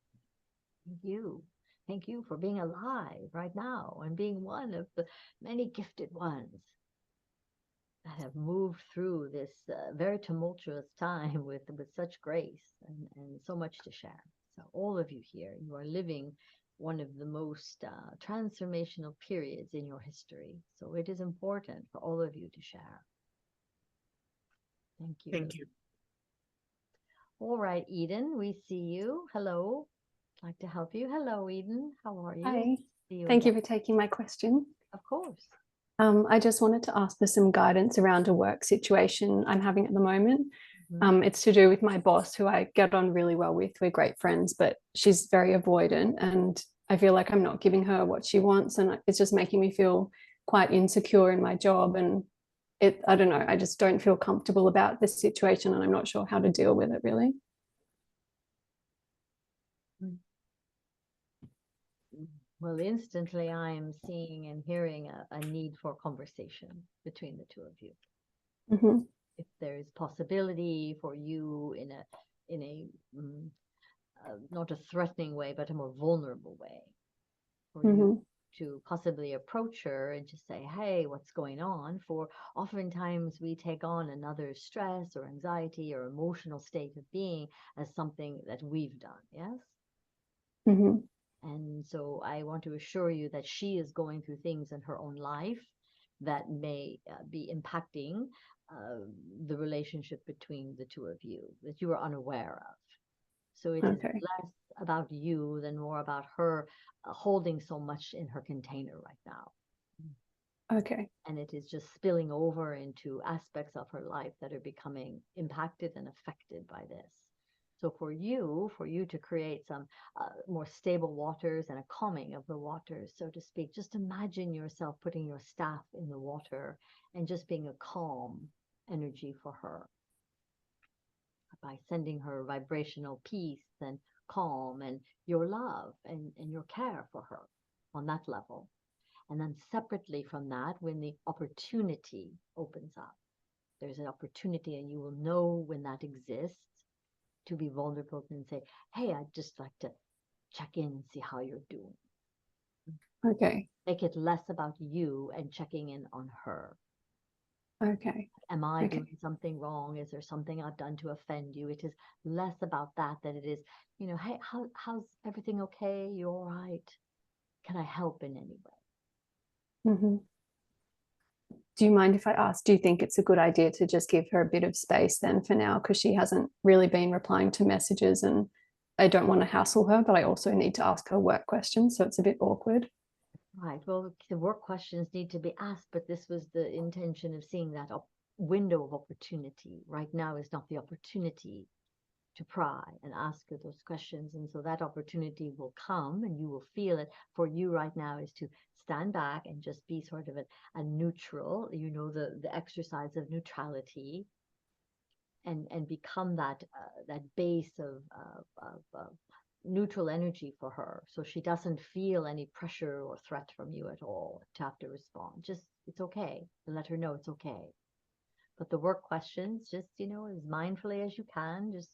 Thank you. Thank you for being alive right now and being one of the many gifted ones that have moved through this very tumultuous time with such grace and so much to share. So all of you here, you are living one of the most transformational periods in your history. So it is important for all of you to share. Thank you. Thank you. All right, Eden, we see you. Hello. I'd like to help you. Hello, Eden. How are you? Hi. See Thank you again. for taking my question. Of course. I just wanted to ask for some guidance around a work situation I'm having at the moment. It's to do with my boss, who I get on really well with. We're great friends, but she's very avoidant, and I feel like I'm not giving her what she wants, and it's just making me feel quite insecure in my job. And I don't know, I just don't feel comfortable about this situation, and I'm not sure how to deal with it, really. Well, instantly I'm seeing and hearing a need for conversation between the two of you. Mm-hmm. If there is possibility for you in a not a threatening way, but a more vulnerable way, for you to possibly approach her and just say, hey, what's going on? For oftentimes we take on another's stress or anxiety or emotional state of being as something that we've done, yes? Mm-hmm. And so I want to assure you that she is going through things in her own life that may be impacting the relationship between the two of you that you are unaware of. So it is less about you than more about her holding so much in her container right now. Okay. And it is just spilling over into aspects of her life that are becoming impacted and affected by this. So for you to create some more stable waters and a calming of the waters, so to speak, just imagine yourself putting your staff in the water and just being a calm energy for her by sending her vibrational peace and calm and your love and your care for her on that level. And then separately from that, when the opportunity opens up, there's an opportunity and you will know when that exists, to be vulnerable and say, hey, I'd just like to check in and see how you're doing. Okay. Make it less about you and checking in on her. Okay. Am I Okay. doing something wrong? Is there something I've done to offend you? It is less about that than it is, hey, how's everything okay? You all right? Can I help in any way? Mm-hmm. Do you mind if I ask, do you think it's a good idea to just give her a bit of space then for now? Because she hasn't really been replying to messages and I don't want to hassle her, but I also need to ask her work questions. So it's a bit awkward. Right. Well, the work questions need to be asked, but this was the intention of seeing that window of opportunity. Right now is not the opportunity to pry and ask her those questions. And so that opportunity will come and you will feel it. For you right now is to stand back and just be sort of a neutral, the exercise of neutrality, and become that base of neutral energy for her, so she doesn't feel any pressure or threat from you at all to have to respond. Just, it's okay, and let her know it's okay. But the work questions, just as mindfully as you can, just,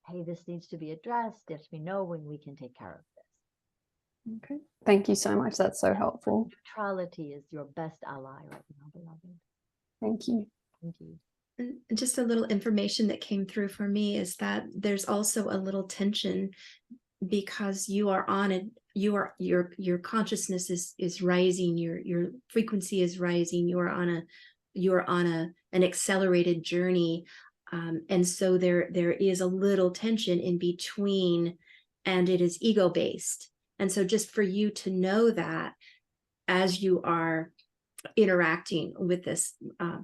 hey, this needs to be addressed, let me know when we can take care of this. Okay, thank you so much, that's so helpful. Neutrality is your best ally right now, beloved. Thank you. Thank you. And just a little information that came through for me is that there's also a little tension because you are on it, your consciousness is rising, your frequency is rising, you are on an accelerated journey, and so there is a little tension in between, and it is ego based. And so just for you to know that as you are interacting with this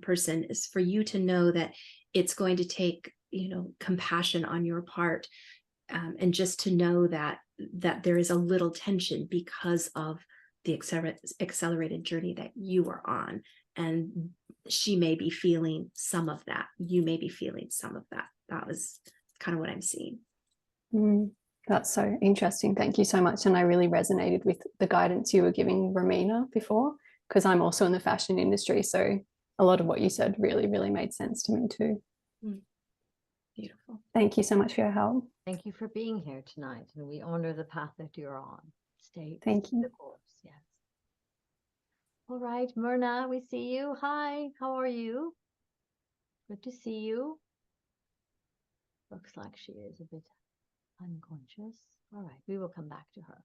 person, is for you to know that it's going to take compassion on your part, and just to know that there is a little tension because of the accelerated journey that you are on, and she may be feeling some of that, you may be feeling some of that. That was kind of what I'm seeing. That's so interesting, thank you so much. And I really resonated with the guidance you were giving Romina before, because I'm also in the fashion industry, so a lot of what you said really made sense to me too. Beautiful. Thank you so much for your help. Thank you for being here tonight, and we honor the path that you're on. Stay Thank you. the course. Yes. All right, Myrna, we see you. Hi, how are you? Good to see you. Looks like she is a bit unconscious. All right, we will come back to her.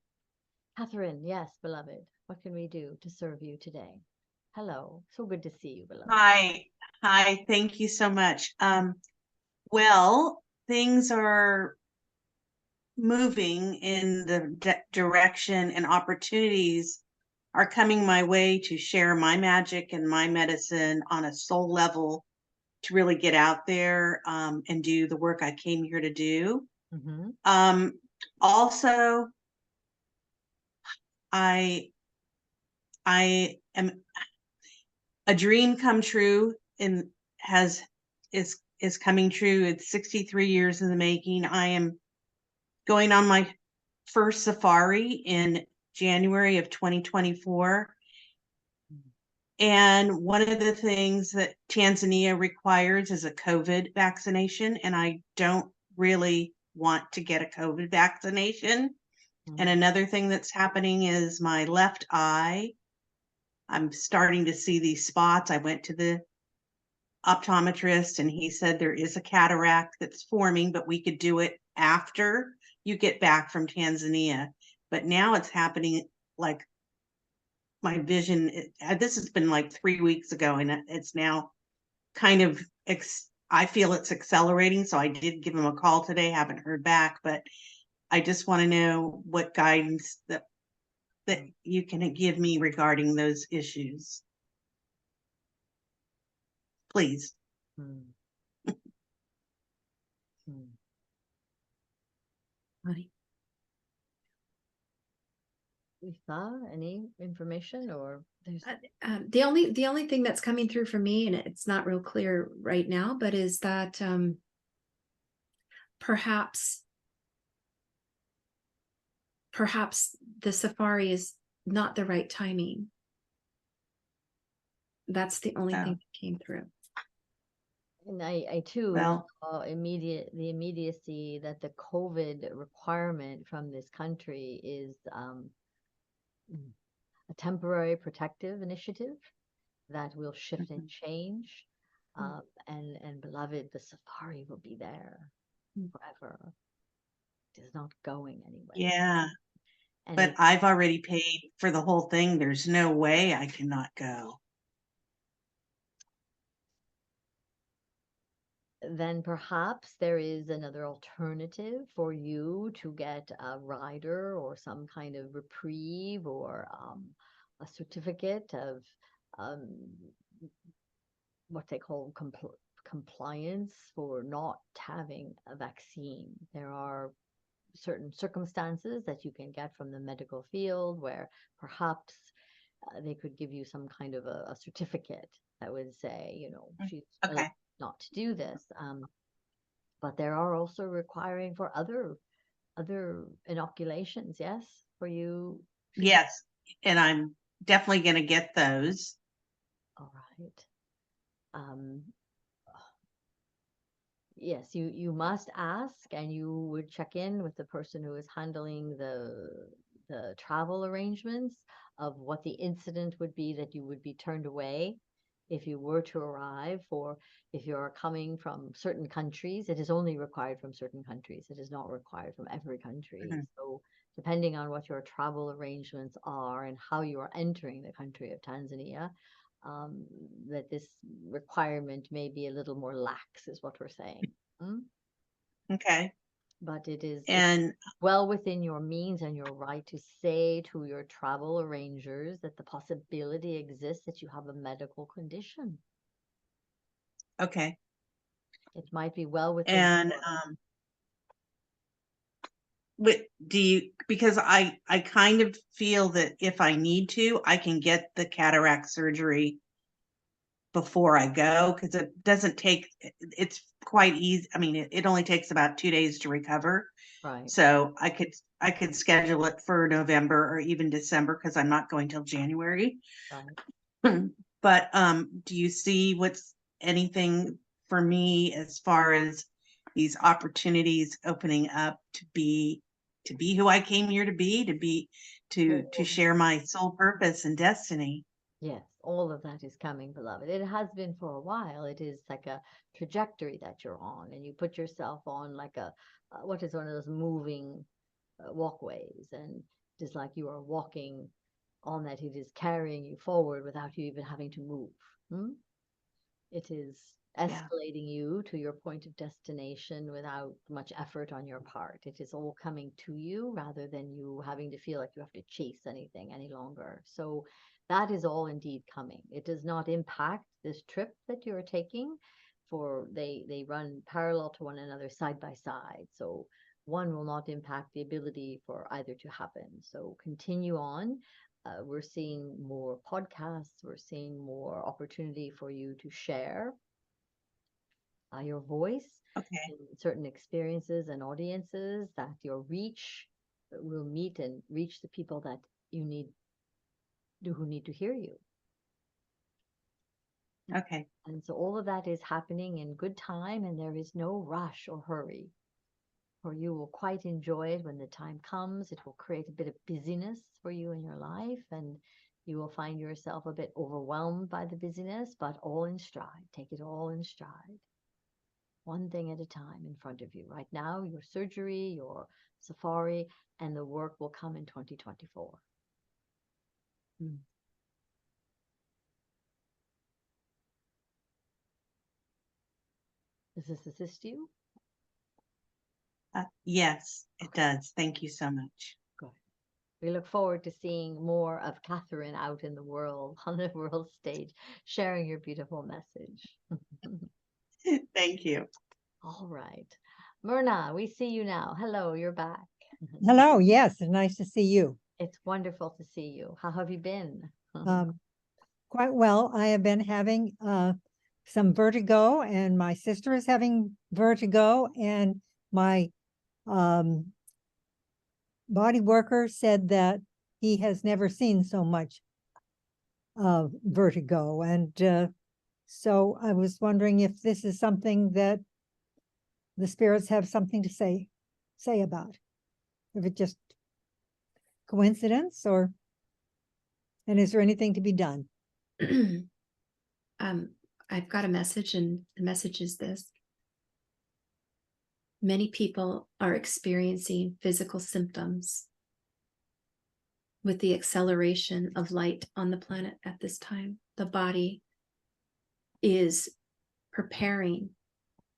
Catherine, yes, beloved, what can we do to serve you today? Hello, so good to see you, beloved. Hi, thank you so much. Well, things are moving in the direction, and opportunities are coming my way to share my magic and my medicine on a soul level, to really get out there and do the work I came here to do. Also, I am a dream come true, and is coming true. It's 63 years in the making. I am going on my first safari in January of 2024. And one of the things that Tanzania requires is a COVID vaccination, and I don't really want to get a COVID vaccination. And another thing that's happening is my left eye, I'm starting to see these spots. I went to the optometrist and he said there is a cataract that's forming, but we could do it after you get back from Tanzania. But now it's happening, like my vision, this has been like 3 weeks ago, and it's now kind of, I feel it's accelerating. So I did give him a call today, haven't heard back, but I just want to know what guidance that you can give me regarding those issues. Please. Lisa, any information, or there's The only thing that's coming through for me, and it's not real clear right now, but is that perhaps the safari is not the right timing. That's the only thing that came through. And I too saw the immediacy that the COVID requirement from this country is a temporary protective initiative. that will shift and change. And beloved, the safari will be there forever. It is not going anywhere. Yeah, And but I've already paid for the whole thing. There's no way I cannot go. then perhaps there is another alternative for you to get a rider or some kind of reprieve or a certificate of what they call compliance for not having a vaccine. There are certain circumstances that you can get from the medical field where perhaps they could give you some kind of a certificate that would say, you know, she's Okay. not to do this. But there are also requiring for other inoculations, yes, for you. Yes, and I'm definitely going to get those. All right. Yes, you must ask, and you would check in with the person who is handling the travel arrangements of what the incident would be that you would be turned away if you were to arrive, or if you're coming from certain countries. It is only required from certain countries. It is not required from every country. So depending on what your travel arrangements are and how you are entering the country of Tanzania, that this requirement may be a little more lax, is what we're saying. Okay. But it is And well within your means and your right to say to your travel arrangers that the possibility exists that you have a medical condition. okay. It might be well within. And but do you, because I kind of feel that if I need to, I can get the cataract surgery before I go, because it doesn't take, it's quite easy. I mean, it only takes about 2 days to recover. Right. So I could schedule it for November or even December, because I'm not going till January. Right. But do you see what's anything for me as far as these opportunities opening up to be who I came here to be, to share my soul purpose and destiny? Yes, all of that is coming, beloved. It has been for a while. It is like a trajectory that you're on, and you put yourself on like a what is one of those moving walkways, and it is like you are walking on that. It is carrying you forward without you even having to move. It is escalating you to your point of destination without much effort on your part. It is all coming to you rather than you having to feel like you have to chase anything any longer. So that is all indeed coming. It does not impact this trip that you're taking, for they run parallel to one another, side by side. So one will not impact the ability for either to happen. So continue on. We're seeing more podcasts. We're seeing more opportunity for you to share your voice in certain experiences and audiences, that your reach will meet and reach the people that you need, who need to hear you. Okay. And so all of that is happening in good time, and there is no rush or hurry. For you will quite enjoy it when the time comes. It will create a bit of busyness for you in your life, and you will find yourself a bit overwhelmed by the busyness, but all in stride. Take it all in stride. One thing at a time in front of you. Right now, your surgery, your safari, and the work will come in 2024. Does this assist you? Yes, it does. Thank you so much. Good. We look forward to seeing more of Catherine out in the world, on the world stage, sharing your beautiful message. Thank you. All right. Myrna, we see you now. Hello, you're back. Hello, yes, it's nice to see you. It's wonderful to see you. How have you been? Quite well. I have been having some vertigo, and my sister is having vertigo, and my body worker said that he has never seen so much vertigo. And so I was wondering if this is something that the spirits have something to say about. If it just coincidence, and is there anything to be done? I've got a message, and the message is this. Many people are experiencing physical symptoms with the acceleration of light on the planet at this time. The body is preparing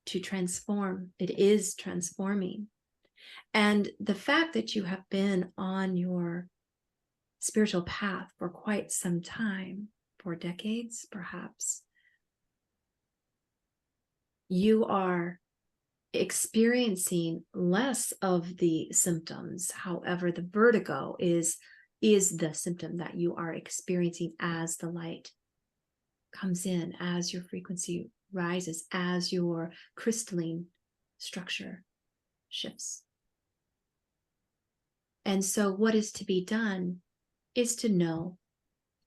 to transform. It is transforming. And the fact that you have been on your spiritual path for quite some time, for decades perhaps, you are experiencing less of the symptoms. However, the vertigo is the symptom that you are experiencing as the light comes in, as your frequency rises, as your crystalline structure shifts. And so what is to be done is to know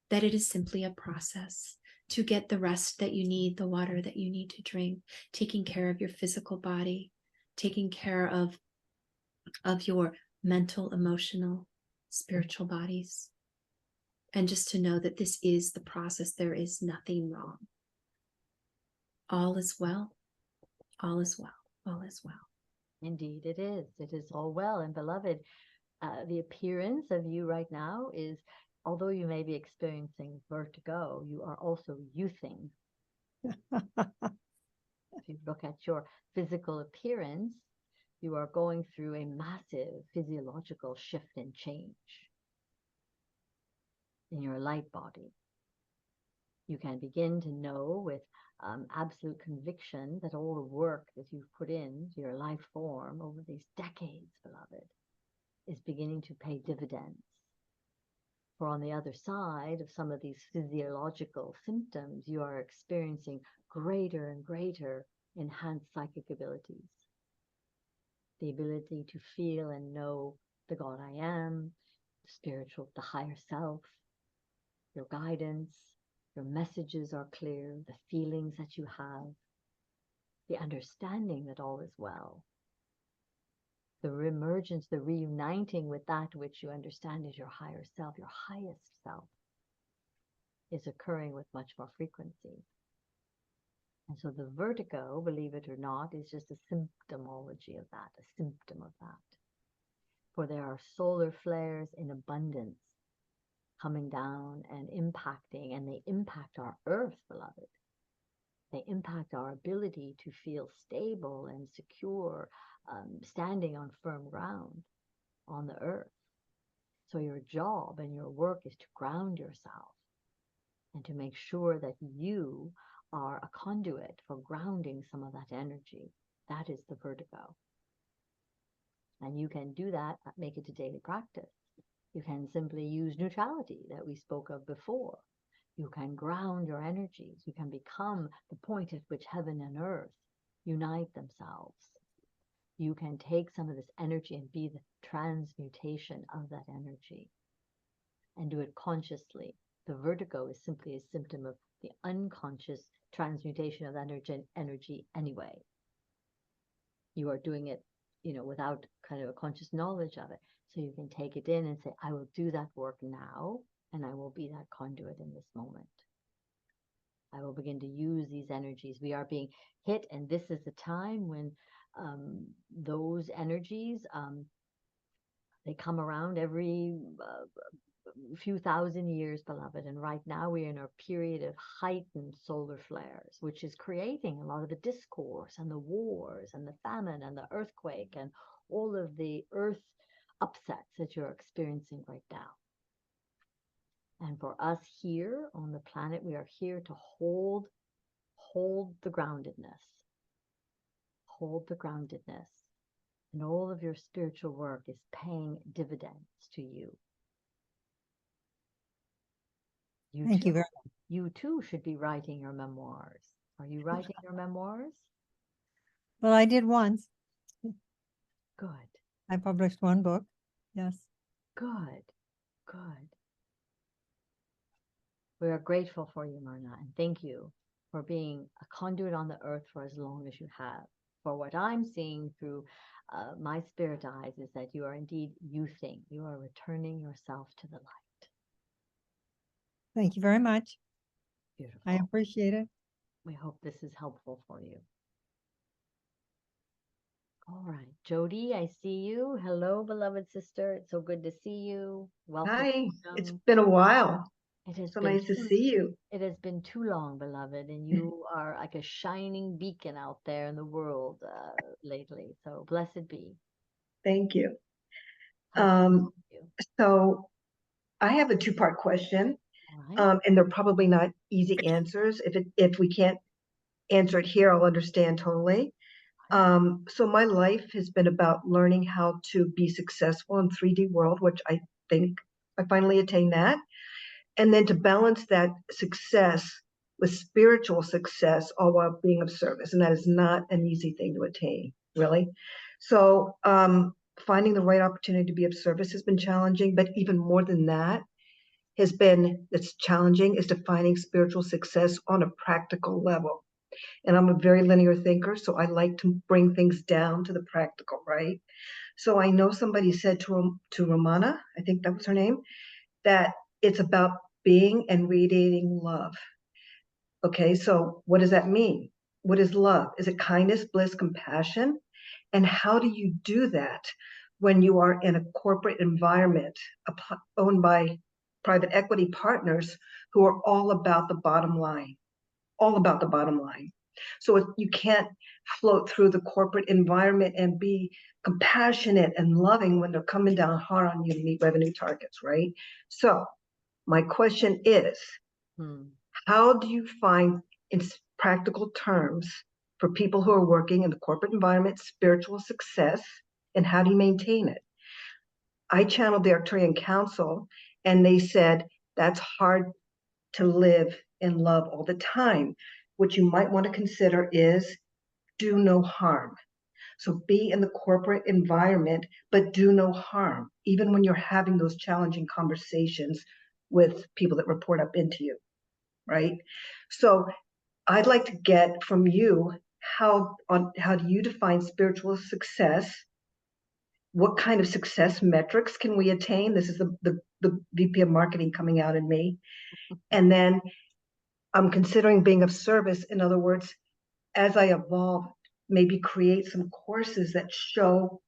that it is simply a process to get the rest that you need, the water that you need to drink, taking care of your physical body, taking care of your mental, emotional, spiritual bodies. And just to know that this is the process. There is nothing wrong. All is well. All is well. All is well. Indeed, it is. It is all well. And beloved, the appearance of you right now is, although you may be experiencing vertigo, you are also youthing. If you look at your physical appearance, you are going through a massive physiological shift and change in your light body. You can begin to know with absolute conviction that all the work that you've put into your life form over these decades, beloved, is beginning to pay dividends. For on the other side of some of these physiological symptoms, you are experiencing greater and greater enhanced psychic abilities. The ability to feel and know the God I am, the spiritual, the higher self, your guidance, your messages are clear, the feelings that you have, the understanding that all is well. The reemergence, the reuniting with that which you understand is your higher self, your highest self, is occurring with much more frequency. And so the vertigo, believe it or not, is just a symptomology of that, a symptom of that. For there are solar flares in abundance coming down and impacting, and they impact our earth, beloved. They impact our ability to feel stable and secure, standing on firm ground on the earth. So your job and your work is to ground yourself and to make sure that you are a conduit for grounding some of that energy. That is the vertigo. And you can do that, make it a daily practice. You can simply use neutrality that we spoke of before. You can ground your energies. You can become the point at which heaven and earth unite themselves. You can take some of this energy and be the transmutation of that energy and do it consciously. The vertigo is simply a symptom of the unconscious transmutation of energy anyway. You are doing it, without kind of a conscious knowledge of it. So you can take it in and say, I will do that work now, and I will be that conduit in this moment. I will begin to use these energies. We are being hit, and this is the time when those energies, they come around every few thousand years, beloved. And right now we're in a period of heightened solar flares, which is creating a lot of the discourse and the wars and the famine and the earthquake and all of the earth upsets that you're experiencing right now. And for us here on the planet, we are here to hold the groundedness. Hold the groundedness. And all of your spiritual work is paying dividends to you. Thank you very much. You too should be writing your memoirs. Are you writing your memoirs? Well, I did once. Good. I published one book. Yes. Good. Good. We are grateful for you, Myrna, and thank you for being a conduit on the earth for as long as you have. For what I'm seeing through my spirit eyes is that you are indeed youthing. You are returning yourself to the light. Thank you very much. Beautiful. I appreciate it. We hope this is helpful for you. All right, Jody, I see you. Hello, beloved sister. It's so good to see you. Welcome. Hi, it's been a while. It has So been nice to see you. It has been too long, beloved, and you are like a shining beacon out there in the world lately. So blessed be. Thank you. How can I Um, help you? so I have a two-part question, All right. and they're probably not easy answers. If we can't answer it here, I'll understand totally. So my life has been about learning how to be successful in 3D world, which I think I finally attained that. And then to balance that success with spiritual success, all while being of service. And that is not an easy thing to attain, really. So finding the right opportunity to be of service has been challenging, but even more than that that's challenging is defining spiritual success on a practical level. And I'm a very linear thinker, so I like to bring things down to the practical, right? So I know somebody said to Romana, I think that was her name, that it's about being and radiating love. Okay, so what does that mean? What is love? Is it kindness, bliss, compassion? And how do you do that when you are in a corporate environment owned by private equity partners who are all about the bottom line? All about the bottom line. So you can't float through the corporate environment and be compassionate and loving when they're coming down hard on you to meet revenue targets, right? So my question is, how do you find, in practical terms, for people who are working in the corporate environment, spiritual success, and how do you maintain it? I channeled the Arcturian Council, and they said that's hard to live in love all the time. What you might want to consider is do no harm. So be in the corporate environment, but do no harm, even when you're having those challenging conversations with people that report up into you, right? So I'd like to get from you how do you define spiritual success? What kind of success metrics can we attain? This is the VP of marketing coming out in me. And then I'm considering being of service. In other words, as I evolve, maybe create some courses that show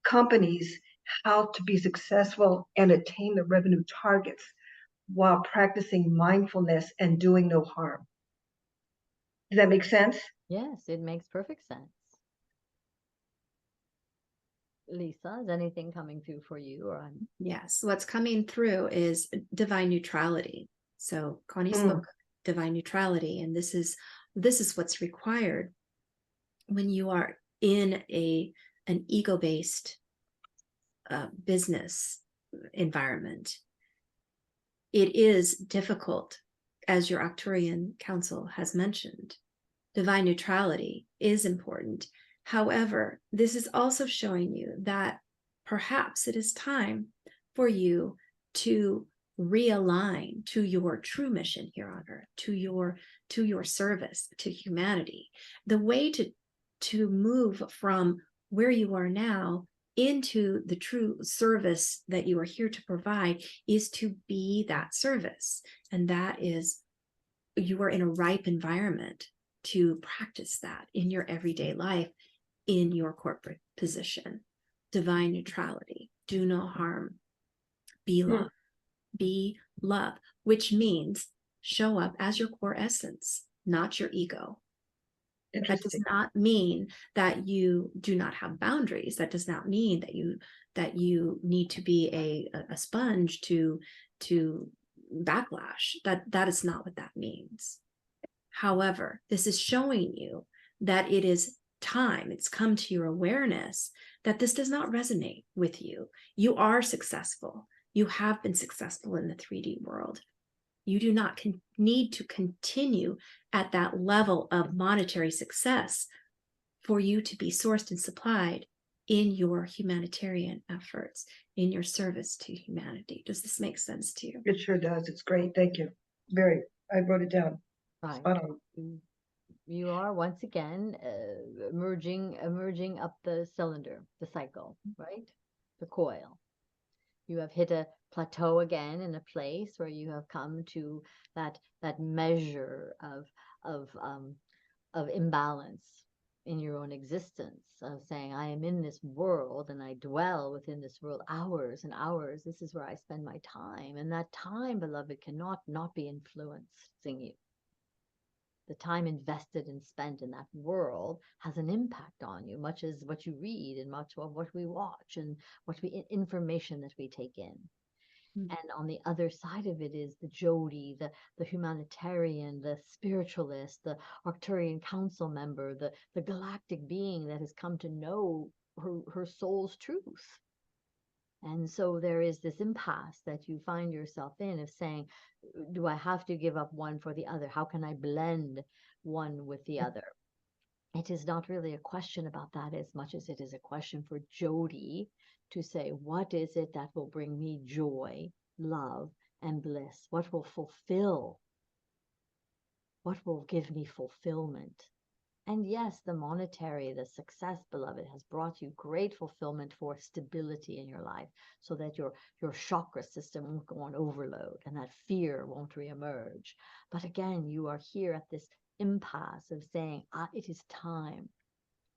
companies how to be successful and attain the revenue targets while practicing mindfulness and doing no harm. Does that make sense? Yes, it makes perfect sense. Lisa, is anything coming through for you? Or Yes, what's coming through is divine neutrality. So Connie spoke of divine neutrality, and this is what's required when you are in an ego-based business environment. It is difficult, as your Arcturian Council has mentioned. Divine neutrality is important. However, this is also showing you that perhaps it is time for you to realign to your true mission here on earth, to your service to humanity. The way to move from where you are now into the true service that you are here to provide is to be that service. And that is, you are in a ripe environment to practice that in your everyday life, in your corporate position. Divine neutrality, do no harm, be love. Be love, which means show up as your core essence, not your ego. That does not mean that you do not have boundaries. That does not mean that you need to be a sponge to backlash. That is not what that means. However, this is showing you that it is time, it's come to your awareness that this does not resonate with you. You are successful. You have been successful in the 3D world. You do not need to continue at that level of monetary success for you to be sourced and supplied in your humanitarian efforts, in your service to humanity. Does this make sense to you? It sure does. It's great. Thank you. I wrote it down. Right. You are once again emerging up the cylinder, the cycle, right? The coil. You have hit a plateau again in a place where you have come to that measure of imbalance in your own existence, of saying, I am in this world and I dwell within this world hours and hours. This is where I spend my time. And that time, beloved, cannot not be influencing you. The time invested and spent in that world has an impact on you, much as what you read and much of what we watch and information that we take in. And on the other side of it is the Jodi, the humanitarian, the spiritualist, the Arcturian council member, the galactic being that has come to know her soul's truth. And so there is this impasse that you find yourself in of saying, do I have to give up one for the other? How can I blend one with the other? It is not really a question about that as much as it is a question for Jodi to say, what is it that will bring me joy, love, and bliss? What will fulfill? What will give me fulfillment? And yes, the monetary, the success, beloved, has brought you great fulfillment for stability in your life so that your chakra system won't go on overload and that fear won't reemerge. But again, you are here at this impasse of saying, it is time.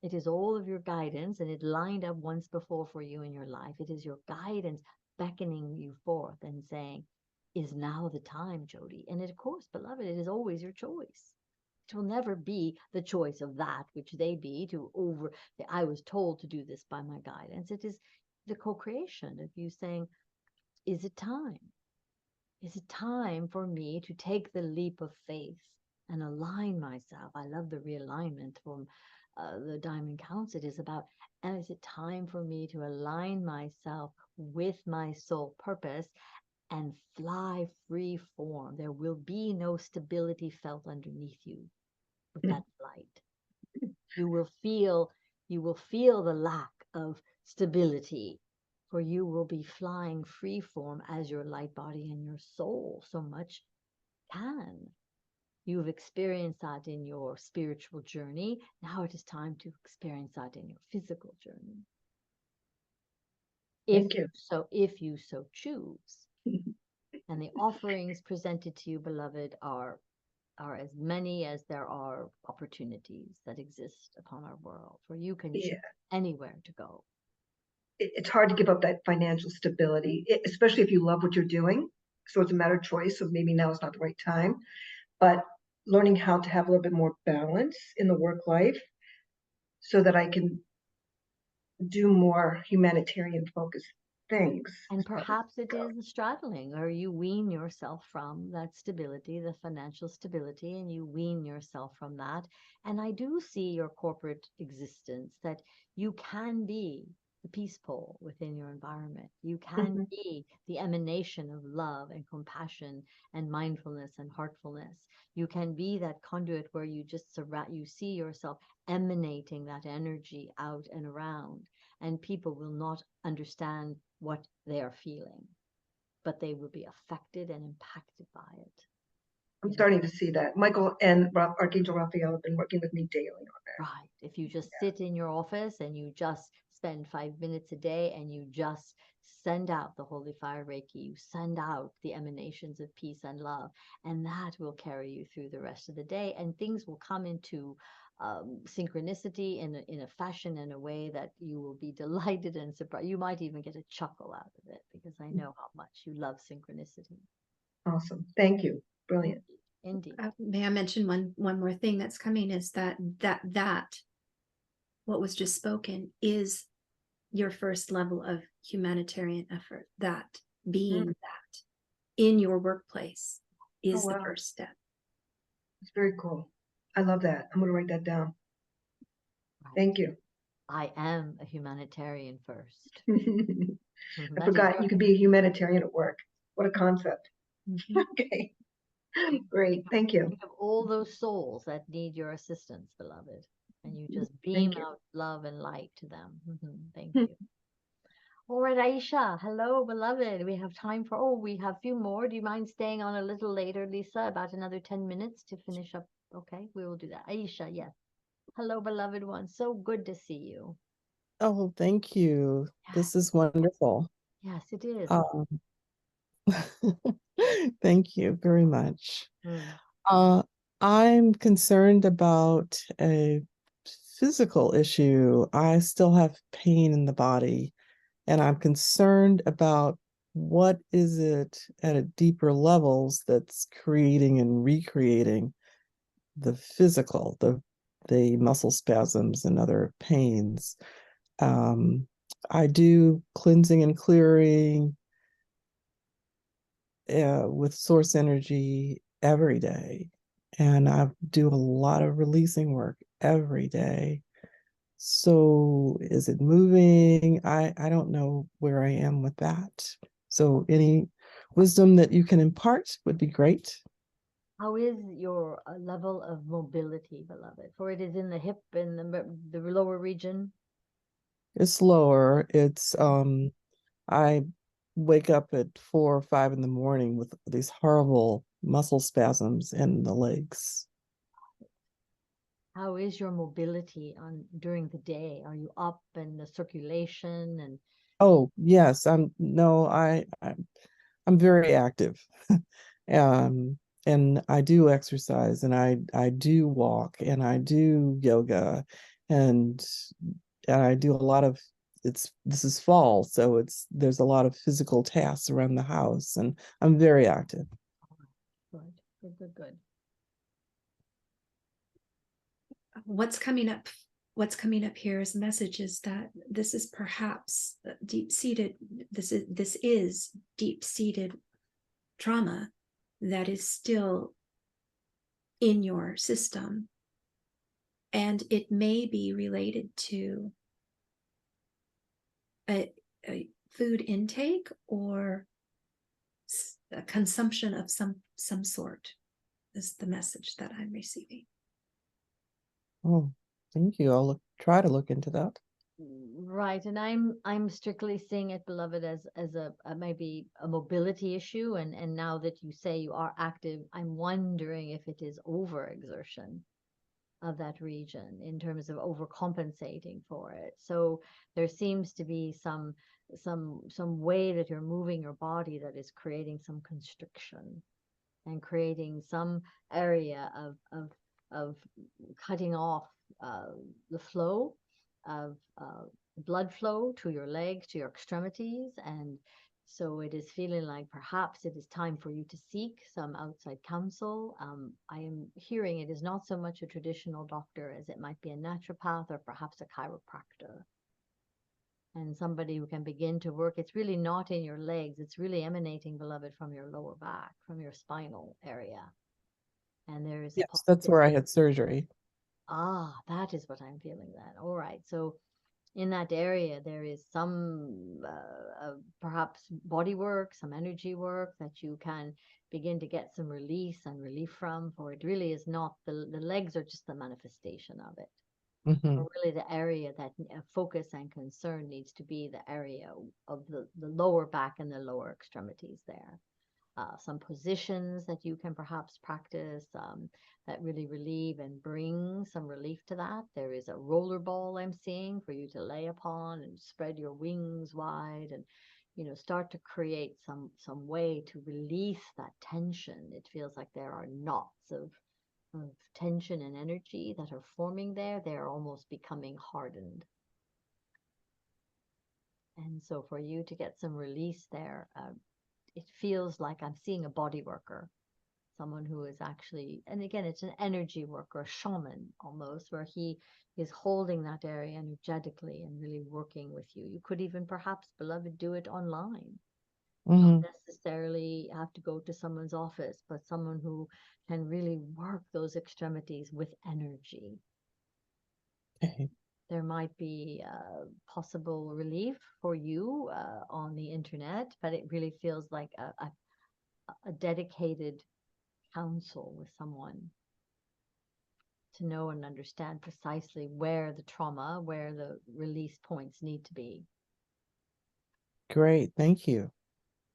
It is all of your guidance, and it lined up once before for you in your life. It is your guidance beckoning you forth and saying, is now the time, Jodi? And of course, beloved, it is always your choice. It will never be the choice of that which they be I was told to do this by my guidance. It is the co-creation of you saying, is it time? Is it time for me to take the leap of faith and align myself? I love the realignment from the Diamond Counts. It is about, and is it time for me to align myself with my soul purpose and fly free form? There will be no stability felt underneath you with that flight. You will feel the lack of stability, for you will be flying free form as your light body and your soul so much can. You've experienced that in your spiritual journey. Now it is time to experience that in your physical journey. If you so choose. And the offerings presented to you, beloved, are as many as there are opportunities that exist upon our world, where you can choose anywhere to go. It's hard to give up that financial stability, especially if you love what you're doing. So it's a matter of choice. So maybe now is not the right time, but learning how to have a little bit more balance in the work life so that I can do more humanitarian focused things. And perhaps it is the straddling, or you wean yourself from that stability, the financial stability, and you wean yourself from that. And I do see your corporate existence, that you can be the peace pole within your environment. You can be the emanation of love and compassion and mindfulness and heartfulness. You can be that conduit where you just you see yourself emanating that energy out and around, and people will not understand what they are feeling, but they will be affected and impacted by it. I'm starting to see that. Michael and Archangel Raphael have been working with me daily on that. Right. If you just sit in your office and you just spend 5 minutes a day and you just send out the Holy Fire Reiki, you send out the emanations of peace and love, and that will carry you through the rest of the day, and things will come into synchronicity in a fashion, in a way that you will be delighted and surprised. You might even get a chuckle out of it, because I know how much you love synchronicity. Awesome. Thank you. Brilliant. Indeed. May I mention one more thing that's coming, is that what was just spoken is your first level of humanitarian effort. That being that in your workplace is the first step. It's very cool. I love that. I'm going to write that down. Thank you. I am a humanitarian first. I forgot you could be a humanitarian at work. What a concept. Okay. Great. Thank you. Think of all those souls that need your assistance, beloved, and you just beam out love and light to them. Thank you. All right, Aisha. Hello, beloved. We have time for, we have a few more. Do you mind staying on a little later, Lisa? About another 10 minutes to finish up. Okay, we will do that. Aisha, yes. Hello, beloved one. So good to see you. Oh, thank you. This is wonderful. Yes, it is. Um, thank you very much. Mm. I'm concerned about a physical issue. I still have pain in the body, and I'm concerned about what is it at a deeper levels that's creating and recreating the physical, the muscle spasms and other pains. I do cleansing and clearing with source energy every day, and I do a lot of releasing work every day. So is it moving? I don't know where I am with that. So any wisdom that you can impart would be great. How is your level of mobility, beloved? For it is in the hip and the lower region. It's lower. It's I wake up at 4 or 5 in the morning with these horrible muscle spasms in the legs. How is your mobility on during the day? Are you up and the circulation and Oh, yes. I'm very active. Um, and I do exercise, and I do walk, and I do yoga, and I do a lot of this is fall, so there's a lot of physical tasks around the house, and I'm very active. good. What's coming up here as a message is that this is perhaps deep-seated, this is deep-seated trauma that is still in your system, and it may be related to a food intake or a consumption of some sort, is the message that I'm receiving. Oh, thank you. I'll try to look into that. Right, and I'm strictly seeing it, beloved, as a maybe a mobility issue, and now that you say you are active, I'm wondering if it is overexertion of that region in terms of overcompensating for it. So there seems to be some way that you're moving your body that is creating some constriction and creating some area of cutting off the flow of blood flow to your legs, to your extremities. And so it is feeling like perhaps it is time for you to seek some outside counsel. I am hearing it is not so much a traditional doctor as it might be a naturopath or perhaps a chiropractor. And somebody who can begin to work. It's really not in your legs. It's really emanating, beloved, from your lower back, from your spinal area. And there is Yes, that's where I had surgery. Ah, that is what I'm feeling then. All right. So in that area, there is some perhaps body work, some energy work that you can begin to get some release and relief from, for it really is not, the legs are just the manifestation of it. Or really the area that focus and concern needs to be the area of the lower back and the lower extremities there. Some positions that you can perhaps practice that really relieve and bring some relief to that. There is a roller ball I'm seeing for you to lay upon and spread your wings wide and, start to create some way to release that tension. It feels like there are knots of tension and energy that are forming there. They're almost becoming hardened. And so for you to get some release there, it feels like I'm seeing a body worker, someone who is actually, and again, it's an energy worker, a shaman almost, where he is holding that area energetically and really working with you. You could even perhaps, beloved, do it online. Not necessarily have to go to someone's office, but someone who can really work those extremities with energy. Okay. There might be possible relief for you on the internet, but it really feels like a dedicated counsel with someone to know and understand precisely where the trauma, where the release points need to be. Great, thank you.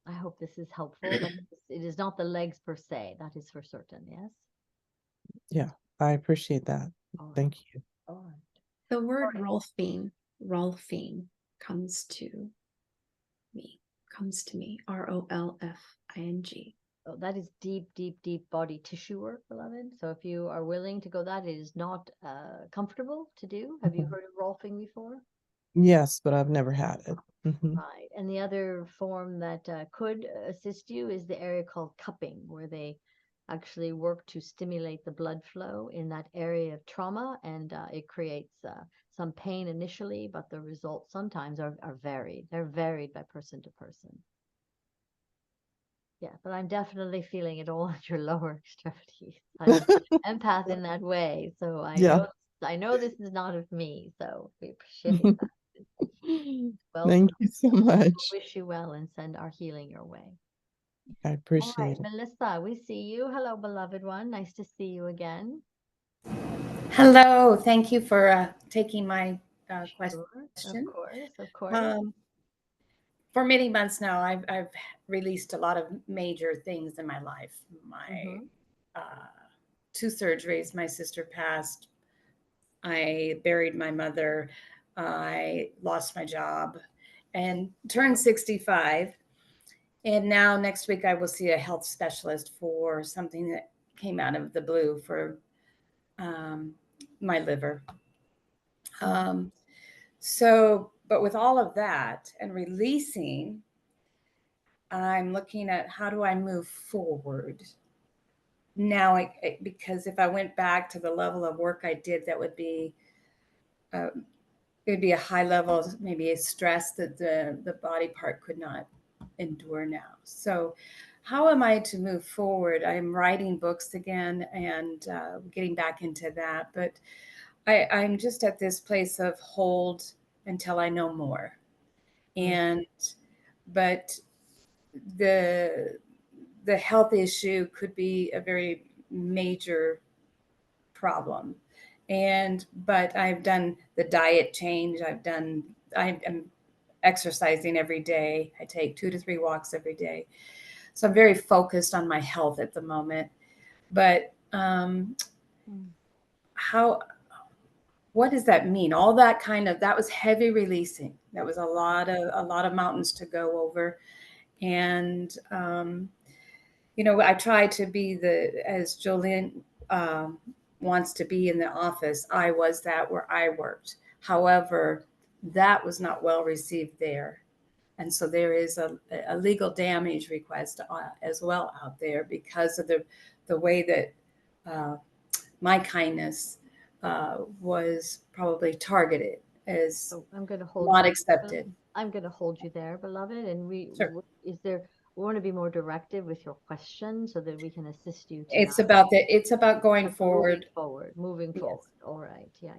I hope this is helpful, but it is not the legs per se, that is for certain, yes? Yeah, I appreciate that. Thank you. All right. The word Rolfing comes to me. comes to me, ROLFING. Oh, that is deep, deep, deep body tissue work, beloved. So if you are willing to go that, it is not comfortable to do. Have you heard of rolfing before? Yes, but I've never had it. Right. And the other form that could assist you is the area called cupping, where they actually work to stimulate the blood flow in that area of trauma. And it creates some pain initially, but the results sometimes are varied. They're varied by person to person. Yeah, but I'm definitely feeling it all at your lower extremities. I'm an empath in that way. So Yeah. I know this is not of me. So we appreciate that. Well, Thank you so much. wish you well and send our healing your way. I All appreciate right, it. Melissa, we see you. Hello, beloved one. Nice to see you again. Hello, thank you for taking my question. Of course, of course. For many months now, I've released a lot of major things in my life. My 2 surgeries, my sister passed, I buried my mother, I lost my job, and turned 65. And now next week I will see a health specialist for something that came out of the blue for my liver. But with all of that and releasing, I'm looking at how do I move forward now, because if I went back to the level of work I did, that would be, it would be a high level, maybe a stress that the body part could not endure now. So how am I to move forward? I'm writing books again and getting back into that, but I'm just at this place of hold until I know more. But the health issue could be a very major problem. But I've done the diet change. I'm exercising every day. I take 2 to 3 walks every day. So I'm very focused on my health at the moment. But what does that mean? All that that was heavy releasing. That was a lot of mountains to go over. And, I try to be as Jolene wants to be in the office. I was that where I worked. However, that was not well received there. And so there is a legal damage request as well out there because of the way that my kindness was probably targeted as So I'm going to hold not you, accepted. I'm going to hold you there, beloved. And Sure. we want to be more directive with your question so that we can assist you. It's tonight. about going forward. Moving Yes. forward. All right. Yeah.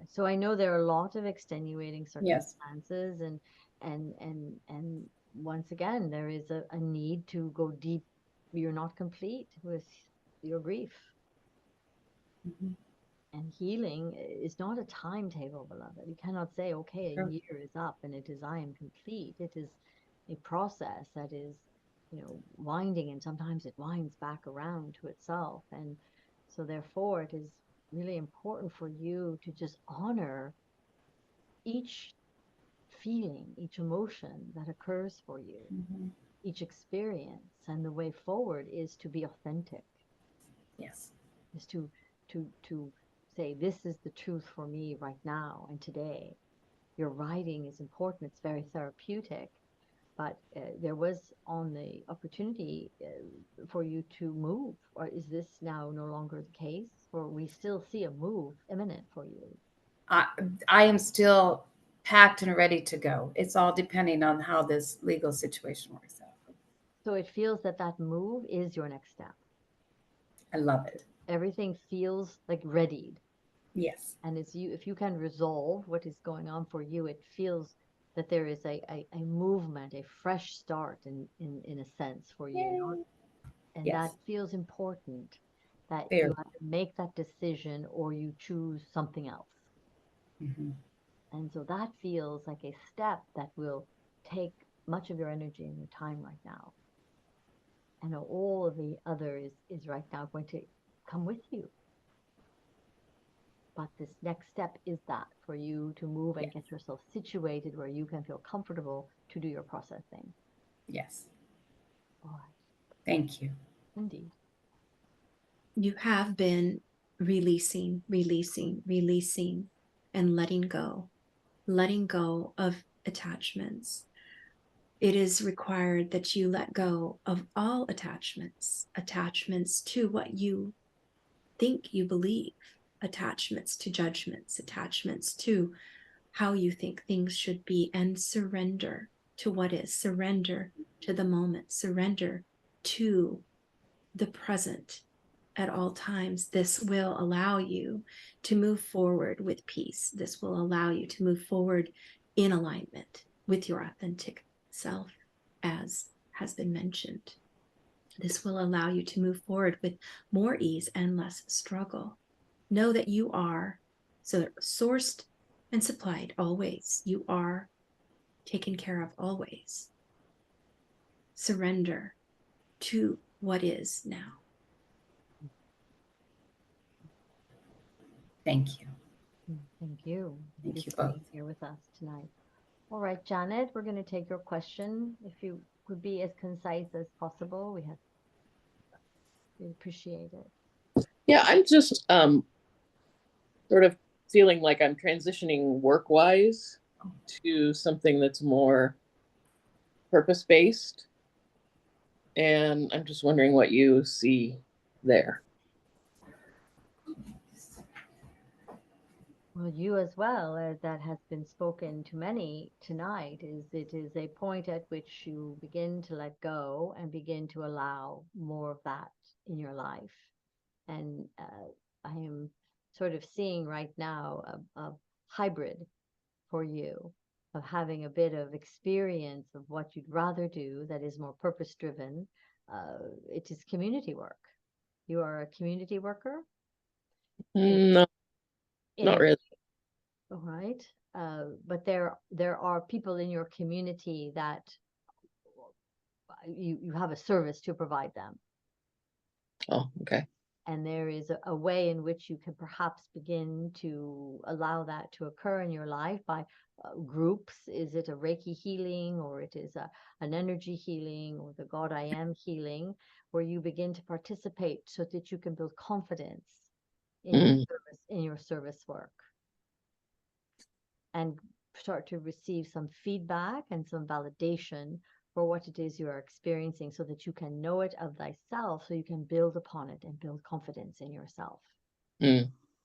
So I know there are a lot of extenuating Yes. circumstances and once again, there is a need to go deep. You're not complete with your grief. And healing is not a timetable, beloved. You cannot say, okay, a year is up and it is I am complete. It is a process that is, winding, and sometimes it winds back around to itself. And so therefore it is really important for you to just honor each feeling, each emotion that occurs for you, each experience. And the way forward is to be authentic. Yes. Is to say, this is the truth for me right now and today. Your writing is important. It's very therapeutic. But there was on the opportunity for you to move. Or is this now no longer the case? Or we still see a move imminent for you? I am still packed and ready to go. It's all depending on how this legal situation works out. So it feels that move is your next step. I love it. Everything feels like readied. Yes. And if you can resolve what is going on for you, it feels that there is a movement, a fresh start in a sense for you. And Yes. that feels important, that Very. you have to make that decision or you choose something else. And so that feels like a step that will take much of your energy and your time right now. And all of the other is right now going to come with you. But this next step is that for you to move and get yourself situated where you can feel comfortable to do your processing. Yes. All right. Thank you. Indeed. You have been releasing, and letting go of attachments. It is required that you let go of all attachments to what you think you believe, attachments to judgments, attachments to how you think things should be, and surrender to what is, surrender to the moment, surrender to the present at all times. This will allow you to move forward with peace. This will allow you to move forward in alignment with your authentic self, as has been mentioned. This will allow you to move forward with more ease and less struggle. Know that you are so sourced and supplied always. You are taken care of always. Surrender to what is now. Thank you. Thank you. Thank you for both. being here with us tonight. All right, Janet, we're going to take your question. If you could be as concise as possible, we appreciate it. Yeah, I'm just sort of feeling like I'm transitioning work-wise to something that's more purpose-based. And I'm just wondering what you see there. Well, you as well, that has been spoken to many tonight, it is a point at which you begin to let go and begin to allow more of that in your life. And I am sort of seeing right now a hybrid for you of having a bit of experience of what you'd rather do that is more purpose driven. It is community work. You are a community worker? No, not really. All right. But there are people in your community that you have a service to provide them. Oh, okay. And there is a way in which you can perhaps begin to allow that to occur in your life by groups. Is it a Reiki healing, or it is an energy healing, or the God I Am healing, where you begin to participate so that you can build confidence in your service work, and start to receive some feedback and some validation for what it is you are experiencing, so that you can know it of thyself, so you can build upon it and build confidence in yourself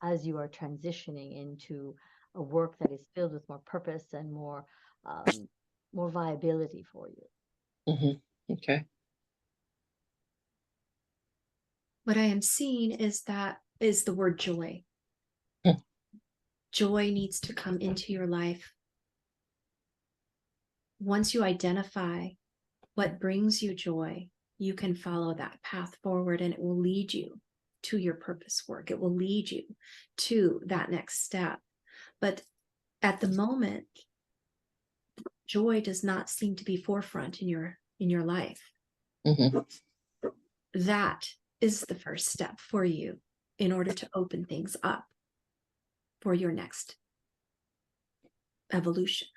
as you are transitioning into a work that is filled with more purpose and more viability for you. Okay. What I am seeing is the word joy. Joy needs to come into your life. Once you identify what brings you joy, you can follow that path forward, and it will lead you to your purpose work. It will lead you to that next step. But at the moment, joy does not seem to be forefront in your life. That is the first step for you in order to open things up for your next evolution.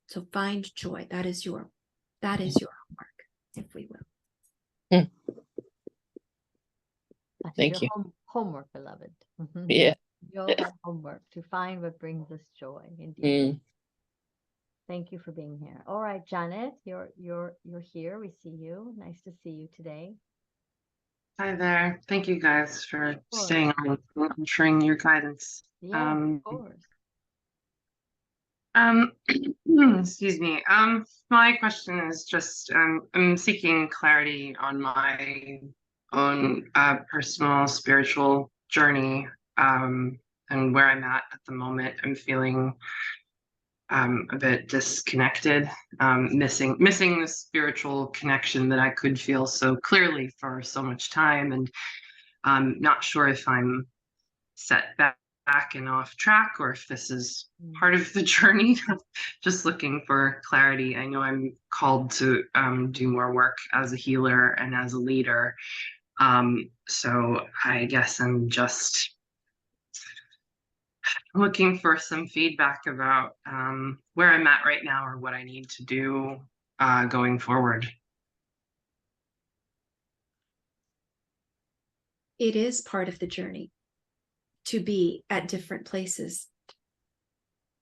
So find joy. That is your homework, if we will. Thank you. Homework, beloved. Yeah. You all have homework to find what brings us joy. Indeed. Thank you for being here. All right, Janet, you're here. We see you. Nice to see you today. Hi there. Thank you guys for staying on and ensuring your guidance. Yeah, of course. Excuse me. My question is just, I'm seeking clarity on my own personal spiritual journey, and where I'm at the moment. I'm feeling a bit disconnected, missing the spiritual connection that I could feel so clearly for so much time, and I'm not sure if I'm set back and off track, or if this is part of the journey. Just looking for clarity. I know I'm called to do more work as a healer and as a leader, so I guess I'm just looking for some feedback about where I'm at right now, or what I need to do going forward? It is part of the journey to be at different places.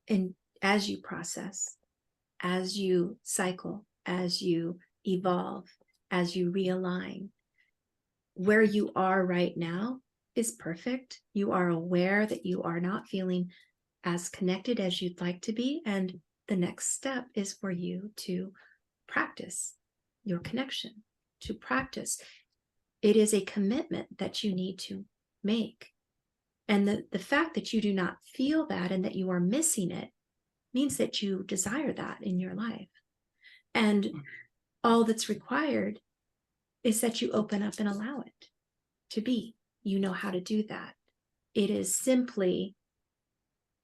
And as you process, as you cycle, as you evolve, as you realign, where you are right now is perfect. You are aware that you are not feeling as connected as you'd like to be. And the next step is for you to practice your connection, to practice. It is a commitment that you need to make. And the fact that you do not feel that and that you are missing it means that you desire that in your life. And all that's required is that you open up and allow it to be. You know how to do that. It is simply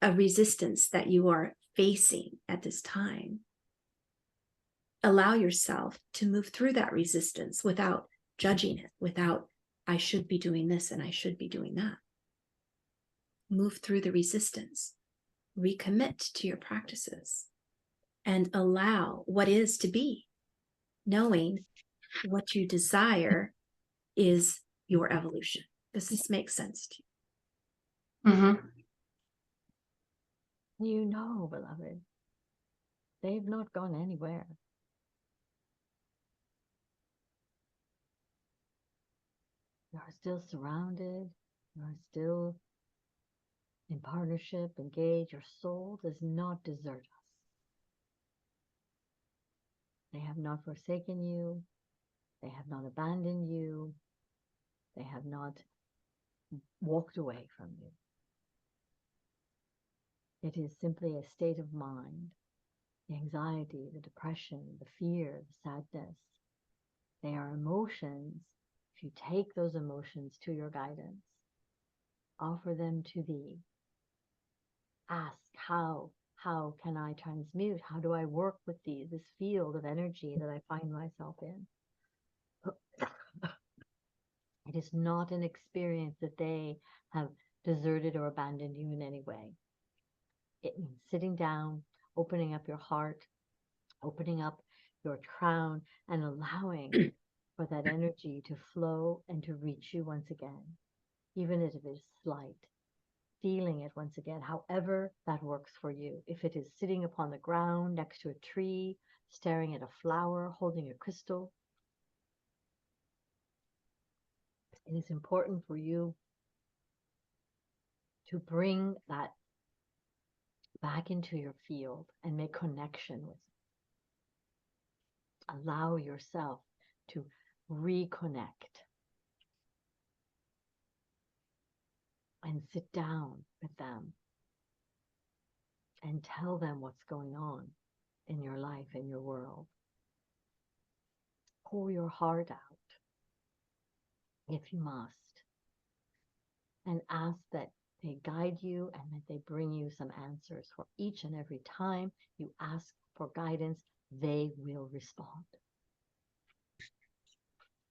a resistance that you are facing at this time. Allow yourself to move through that resistance without judging it, without, I should be doing this and I should be doing that. Move through the resistance, recommit to your practices, and allow what is to be, knowing what you desire is your evolution. Does this make sense to you? Mm-hmm. You know, beloved, they've not gone anywhere. You are still surrounded. You are still in partnership, engaged. Your soul does not desert us. They have not forsaken you. They have not abandoned you. They have not walked away from you. It is simply a state of mind. The anxiety, the depression, the fear, the sadness. They are emotions. If you take those emotions to your guidance, offer them to thee. Ask how can I transmute? How do I work with these, this field of energy that I find myself in? It is not an experience that they have deserted or abandoned you in any way. It means sitting down, opening up your heart, opening up your crown, and allowing for that energy to flow and to reach you once again, even if it is slight. Feeling it once again, however that works for you. If it is sitting upon the ground next to a tree, staring at a flower, holding a crystal, it is important for you to bring that back into your field and make connection with it. Allow yourself to reconnect and sit down with them and tell them what's going on in your life, in your world. Pour your heart out, if you must, and ask that they guide you and that they bring you some answers. For each and every time you ask for guidance, they will respond.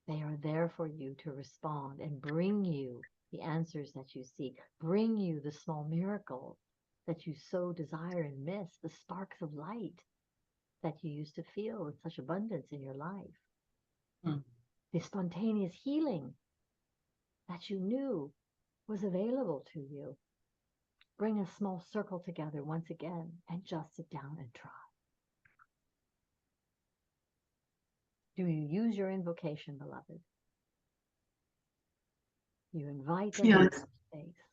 They are there for you to respond and bring you the answers that you seek, bring you the small miracles that you so desire and miss, the sparks of light that you used to feel in such abundance in your life, the spontaneous healing that you knew was available to you. Bring a small circle together once again and just sit down and try. Do you use your invocation, beloved? You invite them into space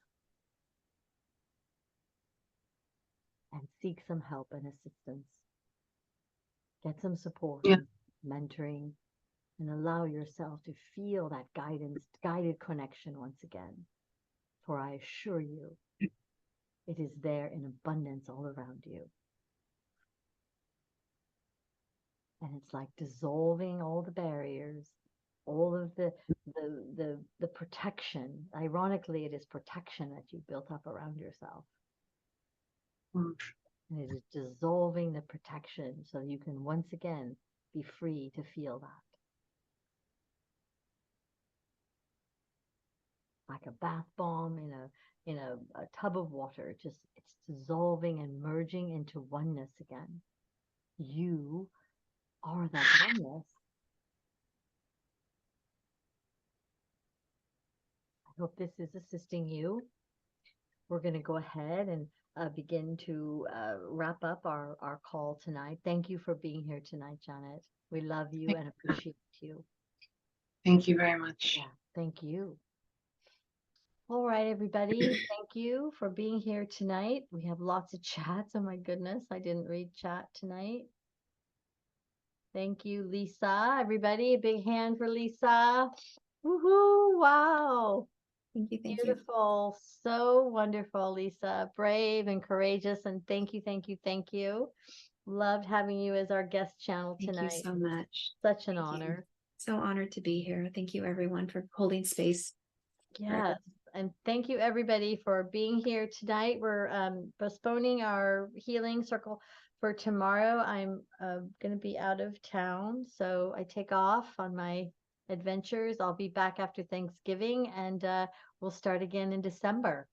and seek some help and assistance. Get some support, mentoring, and allow yourself to feel that guided connection once again. For I assure you, it is there in abundance all around you. And it's like dissolving all the barriers, all of the protection. Ironically, it is protection that you built up around yourself. And it is dissolving the protection so you can once again be free to feel that. Like a bath bomb in a tub of water, it's dissolving and merging into oneness again. You or that oneness. I hope this is assisting you. We're going to go ahead and begin to wrap up our call tonight. Thank you for being here tonight, Janet. We love you and appreciate you. Thank you very much. Yeah, thank you. All right, everybody. Thank you for being here tonight. We have lots of chats. Oh my goodness, I didn't read chat tonight. Thank you, Lisa. Everybody, a big hand for Lisa. Woohoo! Wow. Thank you. Beautiful. So wonderful, Lisa. Brave and courageous. And thank you, thank you, thank you. Loved having you as our guest channel Thank tonight. you so much. Such an Thank you. honor. So honored to be here. Thank you, everyone, for holding space. Yes. And thank you, everybody, for being here tonight. We're postponing our healing circle for tomorrow. I'm going to be out of town, so I take off on my adventures. I'll be back after Thanksgiving, and we'll start again in December.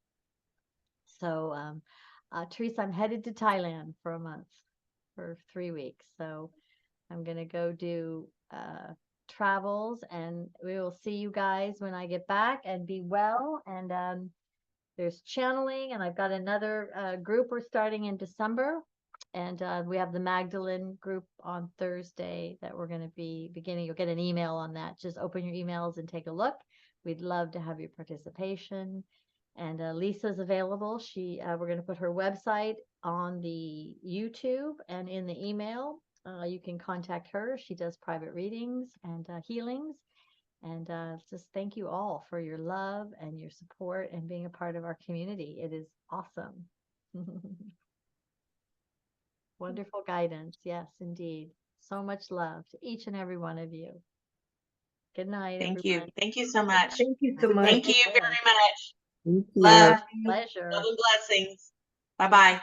So, Teresa, I'm headed to Thailand for a month, for 3 weeks. So I'm going to go do travels, and we will see you guys when I get back, and be well. And there's channeling, and I've got another group we're starting in December. And we have the Magdalene group on Thursday that we're going to be beginning. You'll get an email on that. Just open your emails and take a look. We'd love to have your participation. And Lisa's available. We're going to put her website on the YouTube and in the email. You can contact her. She does private readings and healings. And just thank you all for your love and your support and being a part of our community. It is awesome. Wonderful guidance. Yes, indeed. So much love to each and every one of you. Good night, Thank everyone. you. Thank you so much. Thank you so much. Thank you very much. Thank you. Love, Pleasure. love and blessings. Bye-bye.